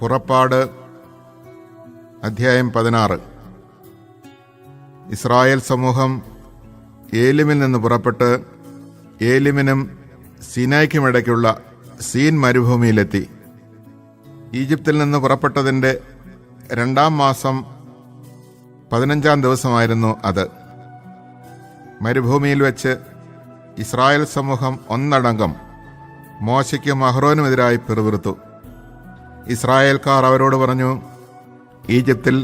പുറപ്പാട് അധ്യായം 16. ഇസ്രായേൽ സമൂഹം ഏലിമിൽ നിന്ന് പുറപ്പെട്ട് ഏലിമിനും സീനായ്ക്കുമിടയ്ക്കുള്ള സീൻ മരുഭൂമിയിലെത്തി. ഈജിപ്തിൽ നിന്ന് പുറപ്പെട്ടതിൻ്റെ 2-ാം മാസം 15-ാം ദിവസമായിരുന്നു അത്. മരുഭൂമിയിൽ വെച്ച് ഇസ്രായേൽ സമൂഹം ഒന്നടങ്കം മോശയ്ക്കും അഹ്റോനുമെതിരായി പിറുപിറുത്തു. ഇസ്രായേൽക്കാർ അവരോട് പറഞ്ഞു, ഈജിപ്തിൽ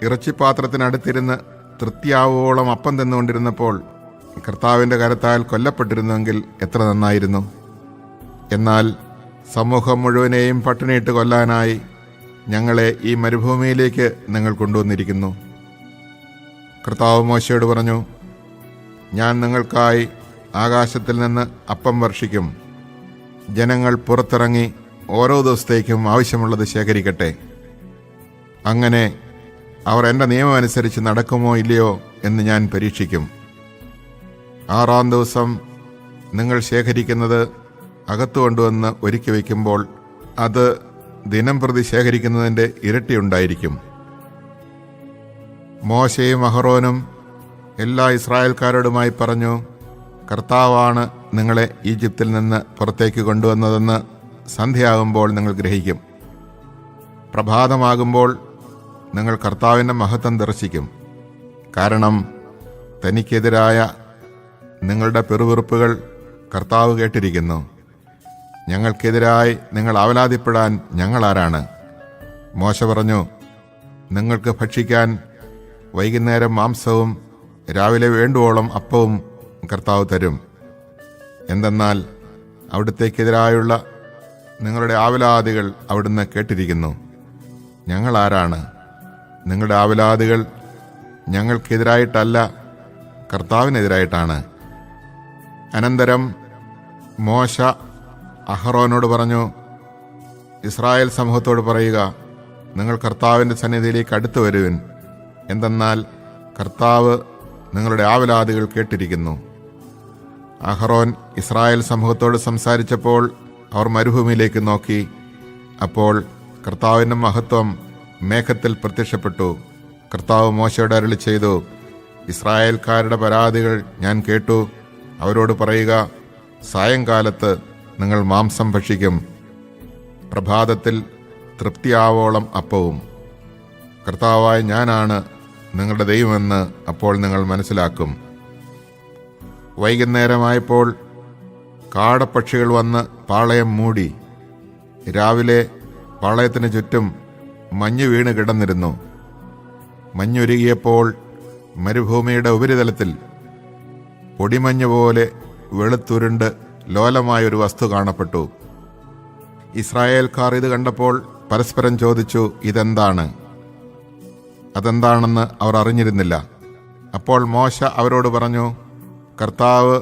ഇറച്ചിപ്പാത്രത്തിനടുത്തിരുന്ന് തൃപ്തിയാവോളം അപ്പം തിന്നുകൊണ്ടിരുന്നപ്പോൾ കർത്താവിൻ്റെ കരത്താൽ കൊല്ലപ്പെട്ടിരുന്നുവെങ്കിൽ എത്ര നന്നായിരുന്നു. എന്നാൽ സമൂഹം മുഴുവനെയും പട്ടിണിയിട്ട് കൊല്ലാനായി ഞങ്ങളെ ഈ മരുഭൂമിയിലേക്ക് നിങ്ങൾ കൊണ്ടുവന്നിരിക്കുന്നു. കർത്താവ് മോശയോട് പറഞ്ഞു, ഞാൻ നിങ്ങൾക്കായി ആകാശത്തിൽ നിന്ന് അപ്പം വർഷിക്കും. ജനങ്ങൾ പുറത്തിറങ്ങി ഓരോ ദിവസത്തേക്കും ആവശ്യമുള്ളത് ശേഖരിക്കട്ടെ. അങ്ങനെ അവർ എൻ്റെ നിയമമനുസരിച്ച് നടക്കുമോ ഇല്ലയോ എന്ന് ഞാൻ പരീക്ഷിക്കും. 6-ാം ദിവസം നിങ്ങൾ ശേഖരിക്കുന്നത് അകത്തു കൊണ്ടുവന്ന് ഒരുക്കി വയ്ക്കുമ്പോൾ അത് ദിനം പ്രതി ശേഖരിക്കുന്നതിൻ്റെ ഇരട്ടിയുണ്ടായിരിക്കും. മോശയും അഹ്റോനും എല്ലാ ഇസ്രായേൽക്കാരോടുമായി പറഞ്ഞു, കർത്താവാണ് നിങ്ങളെ ഈജിപ്തിൽ നിന്ന് പുറത്തേക്ക് കൊണ്ടുവന്നതെന്ന് സന്ധ്യയാകുമ്പോൾ നിങ്ങൾ ഗ്രഹിക്കും. പ്രഭാതമാകുമ്പോൾ നിങ്ങൾ കർത്താവിൻ്റെ മഹത്വം ദർശിക്കും. കാരണം തനിക്കെതിരായ നിങ്ങളുടെ പിറുപിറുപ്പുകൾ കർത്താവ് കേട്ടിരിക്കുന്നു. ഞങ്ങൾക്കെതിരായി നിങ്ങൾ ആവലാതിപ്പെടാൻ ഞങ്ങളാരാണ്? മോശ പറഞ്ഞു, നിങ്ങൾക്ക് ഭക്ഷിക്കാൻ വൈകുന്നേരം മാംസവും രാവിലെ വേണ്ടുവോളം അപ്പവും കർത്താവ് തരും. എന്തെന്നാൽ അവിടുത്തേക്കെതിരായുള്ള നിങ്ങളുടെ ആവലാദികൾ അവിടുന്ന് കേട്ടിരിക്കുന്നു. ഞങ്ങളാരാണ്? നിങ്ങളുടെ ആവലാദികൾ ഞങ്ങൾക്കെതിരായിട്ടല്ല, കർത്താവിനെതിരായിട്ടാണ്. അനന്തരം മോശ അഹ്റോനോട് പറഞ്ഞു, ഇസ്രായേൽ സമൂഹത്തോട് പറയുക, നിങ്ങൾ കർത്താവിൻ്റെ സന്നിധിയിലേക്ക് അടുത്തു വരുവിൻ. എന്തെന്നാൽ കർത്താവ് നിങ്ങളുടെ ആവലാദികൾ കേട്ടിരിക്കുന്നു. അഹ്റോൻ ഇസ്രായേൽ സമൂഹത്തോട് സംസാരിച്ചപ്പോൾ അവർ മരുഭൂമിയിലേക്ക് നോക്കി. അപ്പോൾ കർത്താവിൻ്റെ മഹത്വം മേഘത്തിൽ പ്രത്യക്ഷപ്പെട്ടു. കർത്താവ് മോശയോട് അരുളി ചെയ്തു, ഇസ്രായേൽക്കാരുടെ പരാതികൾ ഞാൻ കേട്ടു. അവരോട് പറയുക, സായങ്കാലത്ത് നിങ്ങൾ മാംസം ഭക്ഷിക്കും, പ്രഭാതത്തിൽ തൃപ്തിയാവോളം അപ്പവും. കർത്താവായ ഞാനാണ് നിങ്ങളുടെ ദൈവമെന്ന് അപ്പോൾ നിങ്ങൾ മനസ്സിലാക്കും. വൈകുന്നേരമായപ്പോൾ കാടപ്പക്ഷികൾ വന്ന് പാളയം മൂടി. രാവിലെ പാളയത്തിന് ചുറ്റും മഞ്ഞ് വീണ് കിടന്നിരുന്നു. മഞ്ഞുരുകിയപ്പോൾ മരുഭൂമിയുടെ ഉപരിതലത്തിൽ പൊടിമഞ്ഞ് പോലെ വെളുത്തുരുണ്ട് ലോലമായൊരു വസ്തു കാണപ്പെട്ടു. ഇസ്രായേൽക്കാർ ഇത് കണ്ടപ്പോൾ പരസ്പരം ചോദിച്ചു, ഇതെന്താണ്? അതെന്താണെന്ന് അവർ അറിഞ്ഞിരുന്നില്ല. അപ്പോൾ മോശ അവരോട് പറഞ്ഞു, കർത്താവ്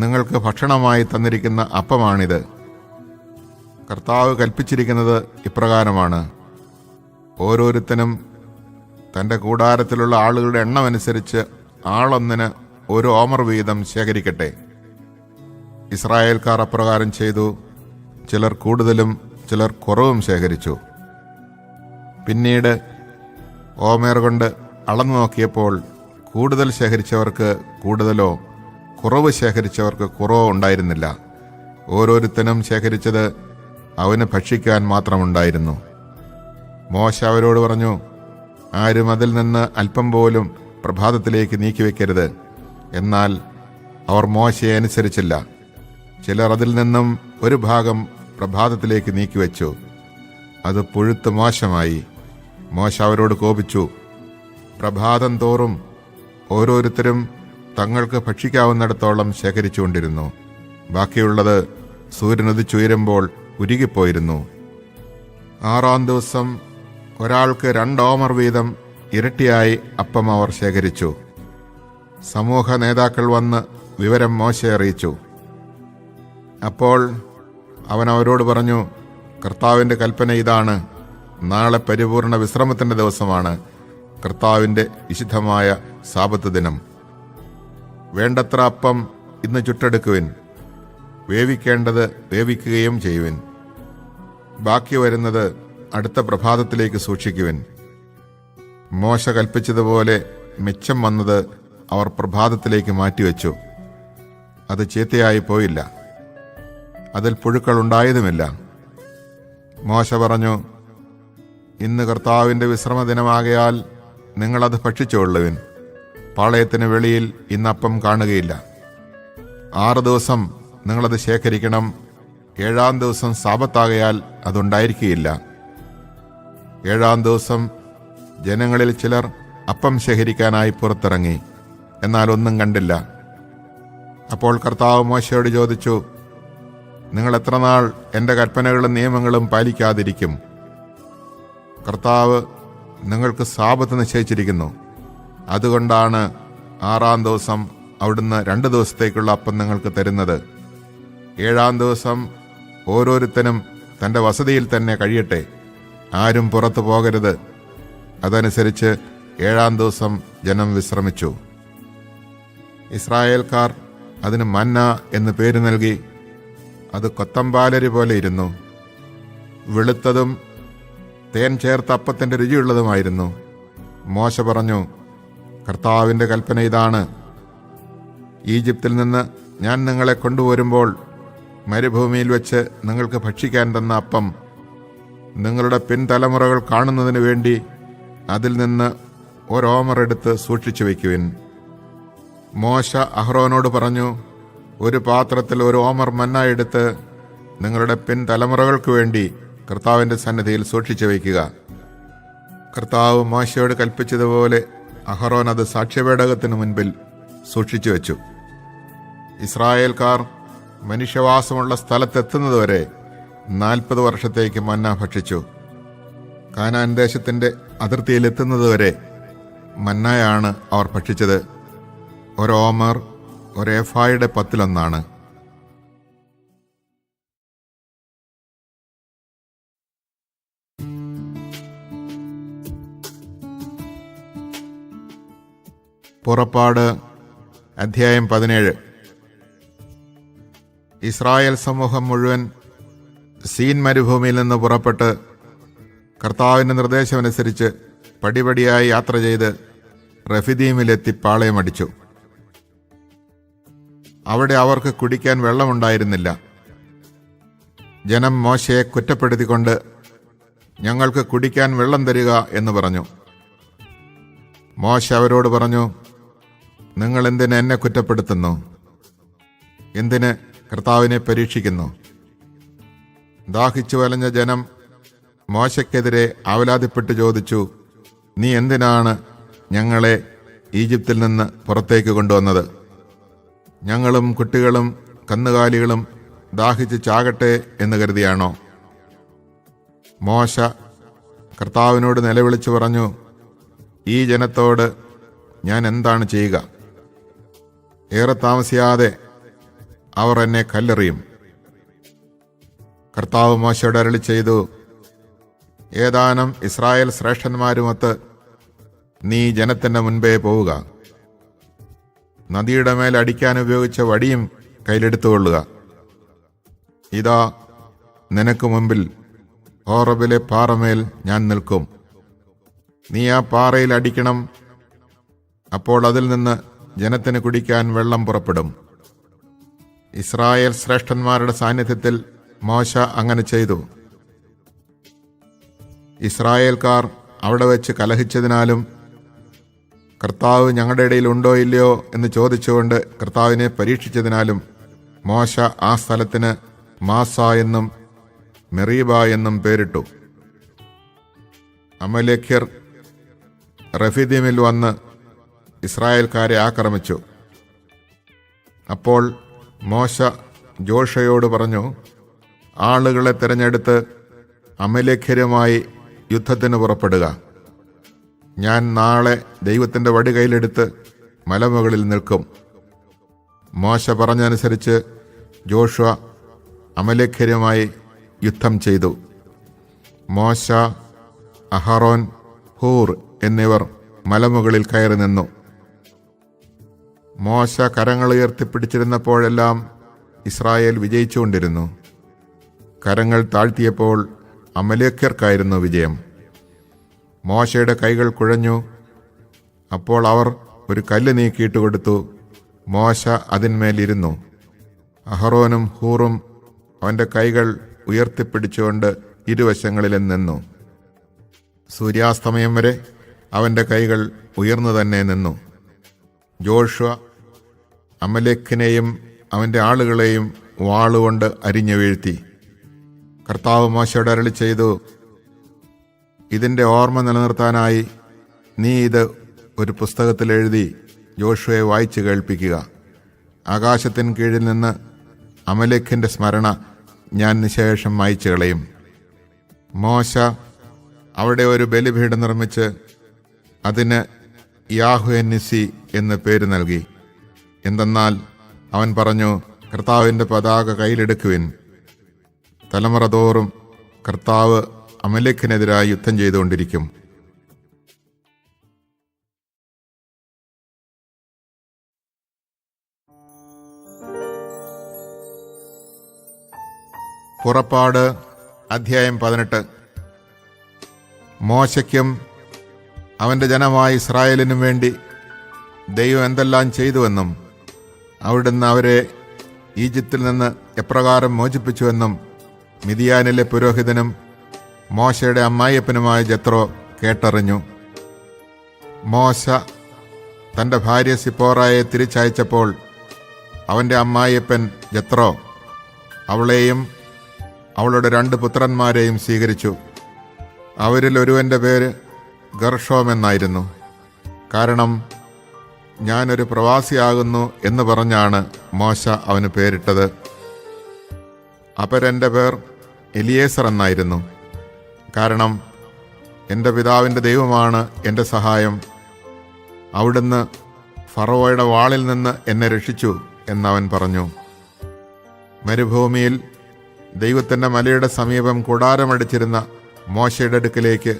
നിങ്ങൾക്ക് ഭക്ഷണമായി തന്നിരിക്കുന്ന അപ്പമാണിത്. കർത്താവ് കൽപ്പിച്ചിരിക്കുന്നത് ഇപ്രകാരമാണ്, ഓരോരുത്തനും തൻ്റെ കൂടാരത്തിലുള്ള ആളുകളുടെ എണ്ണമനുസരിച്ച് ആളൊന്നിന് 1 ഓമർ വീതം ശേഖരിക്കട്ടെ. ഇസ്രായേൽക്കാർ അപ്രകാരം ചെയ്തു. ചിലർ കൂടുതലും ചിലർ കുറവും ശേഖരിച്ചു. പിന്നീട് ഓമേർ കൊണ്ട് അളന്നു നോക്കിയപ്പോൾ കൂടുതൽ ശേഖരിച്ചവർക്ക് കൂടുതലോ കുറവ് ശേഖരിച്ചവർക്ക് കുറവോ ഉണ്ടായിരുന്നില്ല. ഓരോരുത്തനും ശേഖരിച്ചത് അവന് ഭക്ഷിക്കാൻ മാത്രമുണ്ടായിരുന്നു. മോശ അവരോട് പറഞ്ഞു, ആരും അതിൽ നിന്ന് അല്പം പോലും പ്രഭാതത്തിലേക്ക് നീക്കിവെക്കരുത്. എന്നാൽ അവർ മോശയെ അനുസരിച്ചില്ല. ചിലർ അതിൽ നിന്നും ഒരു ഭാഗം പ്രഭാതത്തിലേക്ക് നീക്കിവെച്ചു. അത് പുഴുത്ത് മോശമായി. മോശ അവരോട് കോപിച്ചു. പ്രഭാതം തോറും ഓരോരുത്തരും തങ്ങൾക്ക് ഭക്ഷിക്കാവുന്നിടത്തോളം ശേഖരിച്ചുകൊണ്ടിരുന്നു. ബാക്കിയുള്ളത് സൂര്യൻ ഉദിച്ചുയരുമ്പോൾ ഉരുകിപ്പോയിരുന്നു. 6-ാം ദിവസം ഒരാൾക്ക് 2 ഓമർ വീതം ഇരട്ടിയായി അപ്പം അവർ ശേഖരിച്ചു. സമൂഹ നേതാക്കൾ വന്ന് വിവരം മോശയെ അറിയിച്ചു. അപ്പോൾ അവൻ അവരോട് പറഞ്ഞു, കർത്താവിൻ്റെ കൽപ്പന ഇതാണ്, നാളെ പരിപൂർണ വിശ്രമത്തിൻ്റെ ദിവസമാണ്, കർത്താവിൻ്റെ വിശുദ്ധമായ സാബത്ത് ദിനം. വേണ്ടത്ര അപ്പം ഇന്ന് ചുട്ടെടുക്കുവിൻ, വേവിക്കേണ്ടത് വേവിക്കുകയും ചെയ്യുവിൻ. ബാക്കി വരുന്നത് അടുത്ത പ്രഭാതത്തിലേക്ക് സൂക്ഷിക്കുവിൻ. മോശ കൽപ്പിച്ചതുപോലെ മിച്ചം വന്നത് അവർ പ്രഭാതത്തിലേക്ക് മാറ്റിവെച്ചു. അത് ചീത്തയായി പോയില്ല, അതിൽ പുഴുക്കൾ ഉണ്ടായതുമില്ല. മോശ പറഞ്ഞു, ഇന്ന് കർത്താവിൻ്റെ വിശ്രമദിനമാകയാൽ നിങ്ങളത് ഭക്ഷിച്ചുകൊള്ളുവിൻ. പാളയത്തിന് വെളിയിൽ ഇന്നപ്പം കാണുകയില്ല. 6 ദിവസം നിങ്ങളത് ശേഖരിക്കണം. 7-ാം ദിവസം സാബത്താകയാൽ അതുണ്ടായിരിക്കുകയില്ല. 7-ാം ദിവസം ജനങ്ങളിൽ ചിലർ അപ്പം ശേഖരിക്കാനായി പുറത്തിറങ്ങി, എന്നാൽ ഒന്നും കണ്ടില്ല. അപ്പോൾ കർത്താവ് മോശയോട് ചോദിച്ചു, നിങ്ങൾ എത്ര നാൾ എൻ്റെ കൽപ്പനകളും നിയമങ്ങളും പാലിക്കാതിരിക്കും? കർത്താവ് നിങ്ങൾക്ക് സാബത്ത് നിശ്ചയിച്ചിരിക്കുന്നു. അതുകൊണ്ടാണ് 6-ാം ദിവസം അവിടുന്ന് 2 ദിവസത്തേക്കുള്ള അപ്പം നിങ്ങൾക്ക് തരുന്നത്. 7-ാം ദിവസം ഓരോരുത്തനും തൻ്റെ വസതിയിൽ തന്നെ കഴിയട്ടെ, ആരും പുറത്തു പോകരുത്. അതനുസരിച്ച് 7-ാം ദിവസം ജനം വിശ്രമിച്ചു. ഇസ്രായേൽക്കാർ അതിന് മന്ന എന്ന് പേര് നൽകി. അത് കൊത്തമ്പാലരി പോലെ ഇരുന്നു. വെളുത്തതും തേൻ ചേർത്ത അപ്പത്തിൻ്റെ രുചിയുള്ളതുമായിരുന്നു. മോശ പറഞ്ഞു, കർത്താവിൻ്റെ കൽപ്പന ഇതാണ്: ഈജിപ്തിൽ നിന്ന് ഞാൻ നിങ്ങളെ കൊണ്ടുവരുമ്പോൾ മരുഭൂമിയിൽ വെച്ച് നിങ്ങൾക്ക് ഭക്ഷിക്കാൻ തന്ന അപ്പം നിങ്ങളുടെ പിൻതലമുറകൾ കാണുന്നതിന് വേണ്ടി അതിൽ നിന്ന് ഒരോമറെടുത്ത് സൂക്ഷിച്ചു വയ്ക്കുവിൻ. മോശ അഹ്റോനോട് പറഞ്ഞു, ഒരു പാത്രത്തിൽ 1 ഓമർ മന്ന എടുത്ത് നിങ്ങളുടെ പിൻതലമുറകൾക്ക് വേണ്ടി കർത്താവിൻ്റെ സന്നിധിയിൽ സൂക്ഷിച്ചു വയ്ക്കുക. കർത്താവ് മോശയോട് കൽപ്പിച്ചതുപോലെ അഹ്റോൻ അത് സാക്ഷ്യപേടകത്തിന് മുൻപിൽ സൂക്ഷിച്ചു വെച്ചു. ഇസ്രായേൽക്കാർ മനുഷ്യവാസമുള്ള സ്ഥലത്തെത്തുന്നതുവരെ 40 വർഷത്തേക്ക് മന്ന ഭക്ഷിച്ചു. കാനാൻ ദേശത്തിൻ്റെ അതിർത്തിയിലെത്തുന്നതുവരെ മന്നയാണ് അവർ ഭക്ഷിച്ചത്. 1 ഓമർ 1 ഏഫായുടെ 10-1. പുറപ്പാട് അധ്യായം 17. ഇസ്രായേൽ സമൂഹം മുഴുവൻ സീൻ മരുഭൂമിയിൽ നിന്ന് പുറപ്പെട്ട് കർത്താവിൻ്റെ നിർദ്ദേശമനുസരിച്ച് പടിപടിയായി യാത്ര ചെയ്ത് റഫിദീമിലെത്തി പാളയമടിച്ചു. അവിടെ അവർക്ക് കുടിക്കാൻ വെള്ളമുണ്ടായിരുന്നില്ല. ജനം മോശയെ കുറ്റപ്പെടുത്തിക്കൊണ്ട്, ഞങ്ങൾക്ക് കുടിക്കാൻ വെള്ളം തരിക എന്ന് പറഞ്ഞു. മോശ അവരോട് പറഞ്ഞു, നിങ്ങൾ എന്തിന് എന്നെ കുറ്റപ്പെടുത്തുന്നു? എന്തിന് കർത്താവിനെ പരീക്ഷിക്കുന്നു? ദാഹിച്ചു വലഞ്ഞ ജനം മോശയ്ക്കെതിരെ ആവലാതിപ്പെട്ട് ചോദിച്ചു, നീ എന്തിനാണ് ഞങ്ങളെ ഈജിപ്തിൽ നിന്ന് പുറത്തേക്ക് കൊണ്ടുവന്നത്? ഞങ്ങളും കുട്ടികളും കന്നുകാലികളും ദാഹിച്ച് ചാകട്ടെ എന്ന് കരുതിയാണോ? മോശ കർത്താവിനോട് നിലവിളിച്ചു പറഞ്ഞു, ഈ ജനത്തോട് ഞാൻ എന്താണ് ചെയ്യുക? ഏറെ താമസിയാതെ അവർ എന്നെ കല്ലെറിയും. കർത്താവ് മോശയോട് അരുളി ചെയ്തു, ഏതാനും ഇസ്രായേൽ ശ്രേഷ്ഠന്മാരുമൊത്ത് നീ ജനത്തിൻ്റെ മുൻപേ പോവുക. നദിയുടെ മേൽ അടിക്കാൻ ഉപയോഗിച്ച വടിയും കയ്യിലെടുത്തുകൊള്ളുക. ഇതാ നിനക്ക് മുമ്പിൽ ഹോറബിലെ പാറമേൽ ഞാൻ നിൽക്കും. നീ ആ പാറയിൽ അടിക്കണം. അപ്പോൾ അതിൽ നിന്ന് ജനത്തിന് കുടിക്കാൻ വെള്ളം പുറപ്പെടും. ഇസ്രായേൽ ശ്രേഷ്ഠന്മാരുടെ സാന്നിധ്യത്തിൽ മോശ അങ്ങനെ ചെയ്തു. ഇസ്രായേൽക്കാർ അവിടെ വെച്ച് കലഹിച്ചതിനാലും കർത്താവ് ഞങ്ങളുടെ ഇടയിൽ ഉണ്ടോ ഇല്ലയോ എന്ന് ചോദിച്ചുകൊണ്ട് കർത്താവിനെ പരീക്ഷിച്ചതിനാലും മോശ ആ സ്ഥലത്തിന് മാസ എന്നും മെറീബ എന്നും പേരിട്ടു. അമലേഖ്യർ റഫീദീമിൽ വന്ന് ഇസ്രായേൽക്കാരെ ആക്രമിച്ചു. അപ്പോൾ മോശ ജോഷയോട് പറഞ്ഞു, ആളുകളെ തിരഞ്ഞെടുത്ത് അമലേഖ്യരുമായി യുദ്ധത്തിന് പുറപ്പെടുക. ഞാൻ നാളെ ദൈവത്തിൻ്റെ വടി കയ്യിലെടുത്ത് മലമുകളിൽ നിൽക്കും. മോശ പറഞ്ഞനുസരിച്ച് ജോഷുവ അമലേഖ്യരുമായി യുദ്ധം ചെയ്തു. മോശ, അഹറോൻ, ഹൂർ എന്നിവർ മലമുകളിൽ കയറി നിന്നു. മോശ കരങ്ങൾ ഉയർത്തിപ്പിടിച്ചിരുന്നപ്പോഴെല്ലാം ഇസ്രായേൽ വിജയിച്ചുകൊണ്ടിരുന്നു. കരങ്ങൾ താഴ്ത്തിയപ്പോൾ അമലേക്യർക്കായിരുന്നു വിജയം. മോശയുടെ കൈകൾ കുഴഞ്ഞു. അപ്പോൾ അവർ ഒരു കല്ല് നീക്കിയിട്ട് കൊടുത്തു. മോശ അതിന്മേലിരുന്നു. അഹറോനും ഹൂറും അവൻ്റെ കൈകൾ ഉയർത്തിപ്പിടിച്ചുകൊണ്ട് ഇരുവശങ്ങളിലും നിന്നു. സൂര്യാസ്തമയം വരെ അവൻ്റെ കൈകൾ ഉയർന്നു തന്നെ നിന്നു. ജോഷുവ അമലേക്കിനെയും അവൻ്റെ ആളുകളെയും വാളുകൊണ്ട് അരിഞ്ഞു വീഴ്ത്തി. കർത്താവ് മോശയോട് അരുളി ചെയ്തു, ഇതിൻ്റെ ഓർമ്മ നിലനിർത്താനായി നീ ഇത് ഒരു പുസ്തകത്തിൽ എഴുതി ജോഷുവയെ വായിച്ചു കേൾപ്പിക്കുക. ആകാശത്തിന് കീഴിൽ നിന്ന് അമലേക്കിൻ്റെ സ്മരണ ഞാൻ നിശേഷം മായ്ച്ചു കളയും. മോശ അവിടെ ഒരു ബലിപീഠം നിർമ്മിച്ച് അതിന് യാഹ്വേ നിസി എന്ന് പേര് നൽകി. എന്തെന്നാൽ അവൻ പറഞ്ഞു, കർത്താവിൻ്റെ പതാക കയ്യിലെടുക്കുവിൻ. തലമുറ തോറും കർത്താവ് അമലേക്കിനെതിരായി യുദ്ധം ചെയ്തുകൊണ്ടിരിക്കും. പുറപ്പാട് അധ്യായം 18. മോശയ്ക്കും അവൻ്റെ ജനമായ ഇസ്രായേലിനും വേണ്ടി ദൈവം എന്തെല്ലാം ചെയ്തുവെന്നും അവിടുന്ന് അവരെ ഈജിപ്തിൽ നിന്ന് എപ്രകാരം മോചിപ്പിച്ചുവെന്നും മിദിയാനിലെ പുരോഹിതനും മോശയുടെ അമ്മായിയപ്പനുമായ ജത്രോ കേട്ടറിഞ്ഞു. മോശ തൻ്റെ ഭാര്യ സിപ്പോറായെ തിരിച്ചയച്ചപ്പോൾ അവൻ്റെ അമ്മായിയപ്പൻ ജത്രോ അവളെയും അവളുടെ 2 പുത്രന്മാരെയും സ്വീകരിച്ചു. അവരിൽ ഒരുവൻ്റെ പേര് ഗർഷോം എന്നായിരുന്നു. കാരണം ഞാനൊരു പ്രവാസിയാകുന്നു എന്ന് പറഞ്ഞാണ് മോശ അവന് പേരിട്ടത്. അപരൻ്റെ പേർ എലിയേസർ എന്നായിരുന്നു. കാരണം എൻ്റെ പിതാവിൻ്റെ ദൈവമാണ് എൻ്റെ സഹായം. അവിടുന്ന് ഫറവോയുടെ വാളിൽ നിന്ന് എന്നെ രക്ഷിച്ചു എന്നവൻ പറഞ്ഞു. മരുഭൂമിയിൽ ദൈവത്തിൻ്റെ മലയുടെ സമീപം കൂടാരമടിച്ചിരുന്ന മോശയുടെ അടുക്കിലേക്ക്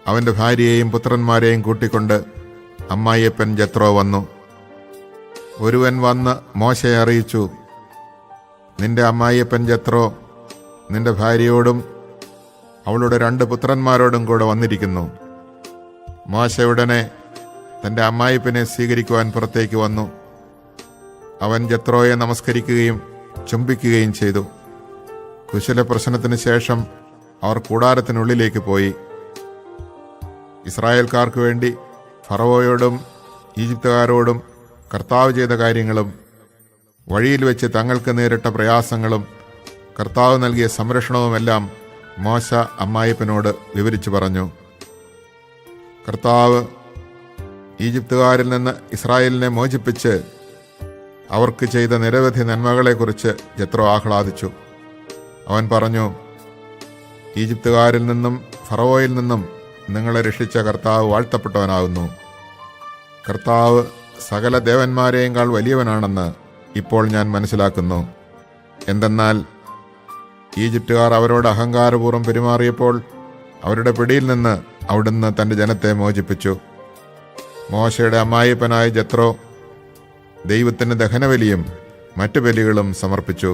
അവൻ്റെ ഭാര്യയെയും പുത്രന്മാരെയും കൂട്ടിക്കൊണ്ട് അമ്മായിയപ്പൻ ജത്രോ വന്നു. ഒരുവൻ വന്ന് മോശയെ അറിയിച്ചു, നിന്റെ അമ്മായിയപ്പൻ ജത്രോ നിന്റെ ഭാര്യയോടും അവളുടെ 2 പുത്രന്മാരോടും കൂടെ വന്നിരിക്കുന്നു. മോശ ഉടനെ തൻ്റെ അമ്മായിപ്പനെ സ്വീകരിക്കുവാൻ പുറത്തേക്ക് വന്നു. അവൻ ജത്രോയെ നമസ്കരിക്കുകയും ചുംബിക്കുകയും ചെയ്തു. കുശല പ്രശ്നത്തിന് ശേഷം അവർ കൂടാരത്തിനുള്ളിലേക്ക് പോയി. ഇസ്രായേൽക്കാർക്ക് വേണ്ടി ഫറവോയോടും ഈജിപ്തുകാരോടും കർത്താവ് ചെയ്ത കാര്യങ്ങളും വഴിയിൽ വെച്ച് തങ്ങൾക്ക് നേരിട്ട പ്രയാസങ്ങളും കർത്താവ് നൽകിയ സംരക്ഷണവുമെല്ലാം മോശ അമ്മായിപ്പനോട് വിവരിച്ചു പറഞ്ഞു. കർത്താവ് ഈജിപ്തുകാരിൽ നിന്ന് ഇസ്രായേലിനെ മോചിപ്പിച്ച് അവർക്ക് ചെയ്ത നിരവധി നന്മകളെക്കുറിച്ച് ജത്രോ ആഹ്ലാദിച്ചു. അവൻ പറഞ്ഞു, ഈജിപ്തുകാരിൽ നിന്നും ഫറവോയിൽ നിന്നും നിങ്ങളെ രക്ഷിച്ച കർത്താവ് വാഴ്ത്തപ്പെട്ടവനാകുന്നു. കർത്താവ് സകല ദേവന്മാരെയേക്കാൾ വലിയവനാണെന്ന് ഇപ്പോൾ ഞാൻ മനസ്സിലാക്കുന്നു. എന്തെന്നാൽ ഈജിപ്തുകാർ അവരോട് അഹങ്കാരപൂർവ്വം പെരുമാറിയപ്പോൾ അവരുടെ പിടിയിൽ നിന്ന് അവിടുന്ന് തൻ്റെ ജനത്തെ മോചിപ്പിച്ചു. മോശയുടെ അമ്മായിപ്പനായ ജത്രോ ദൈവത്തിന് ദഹനബലിയും മറ്റു ബലികളും സമർപ്പിച്ചു.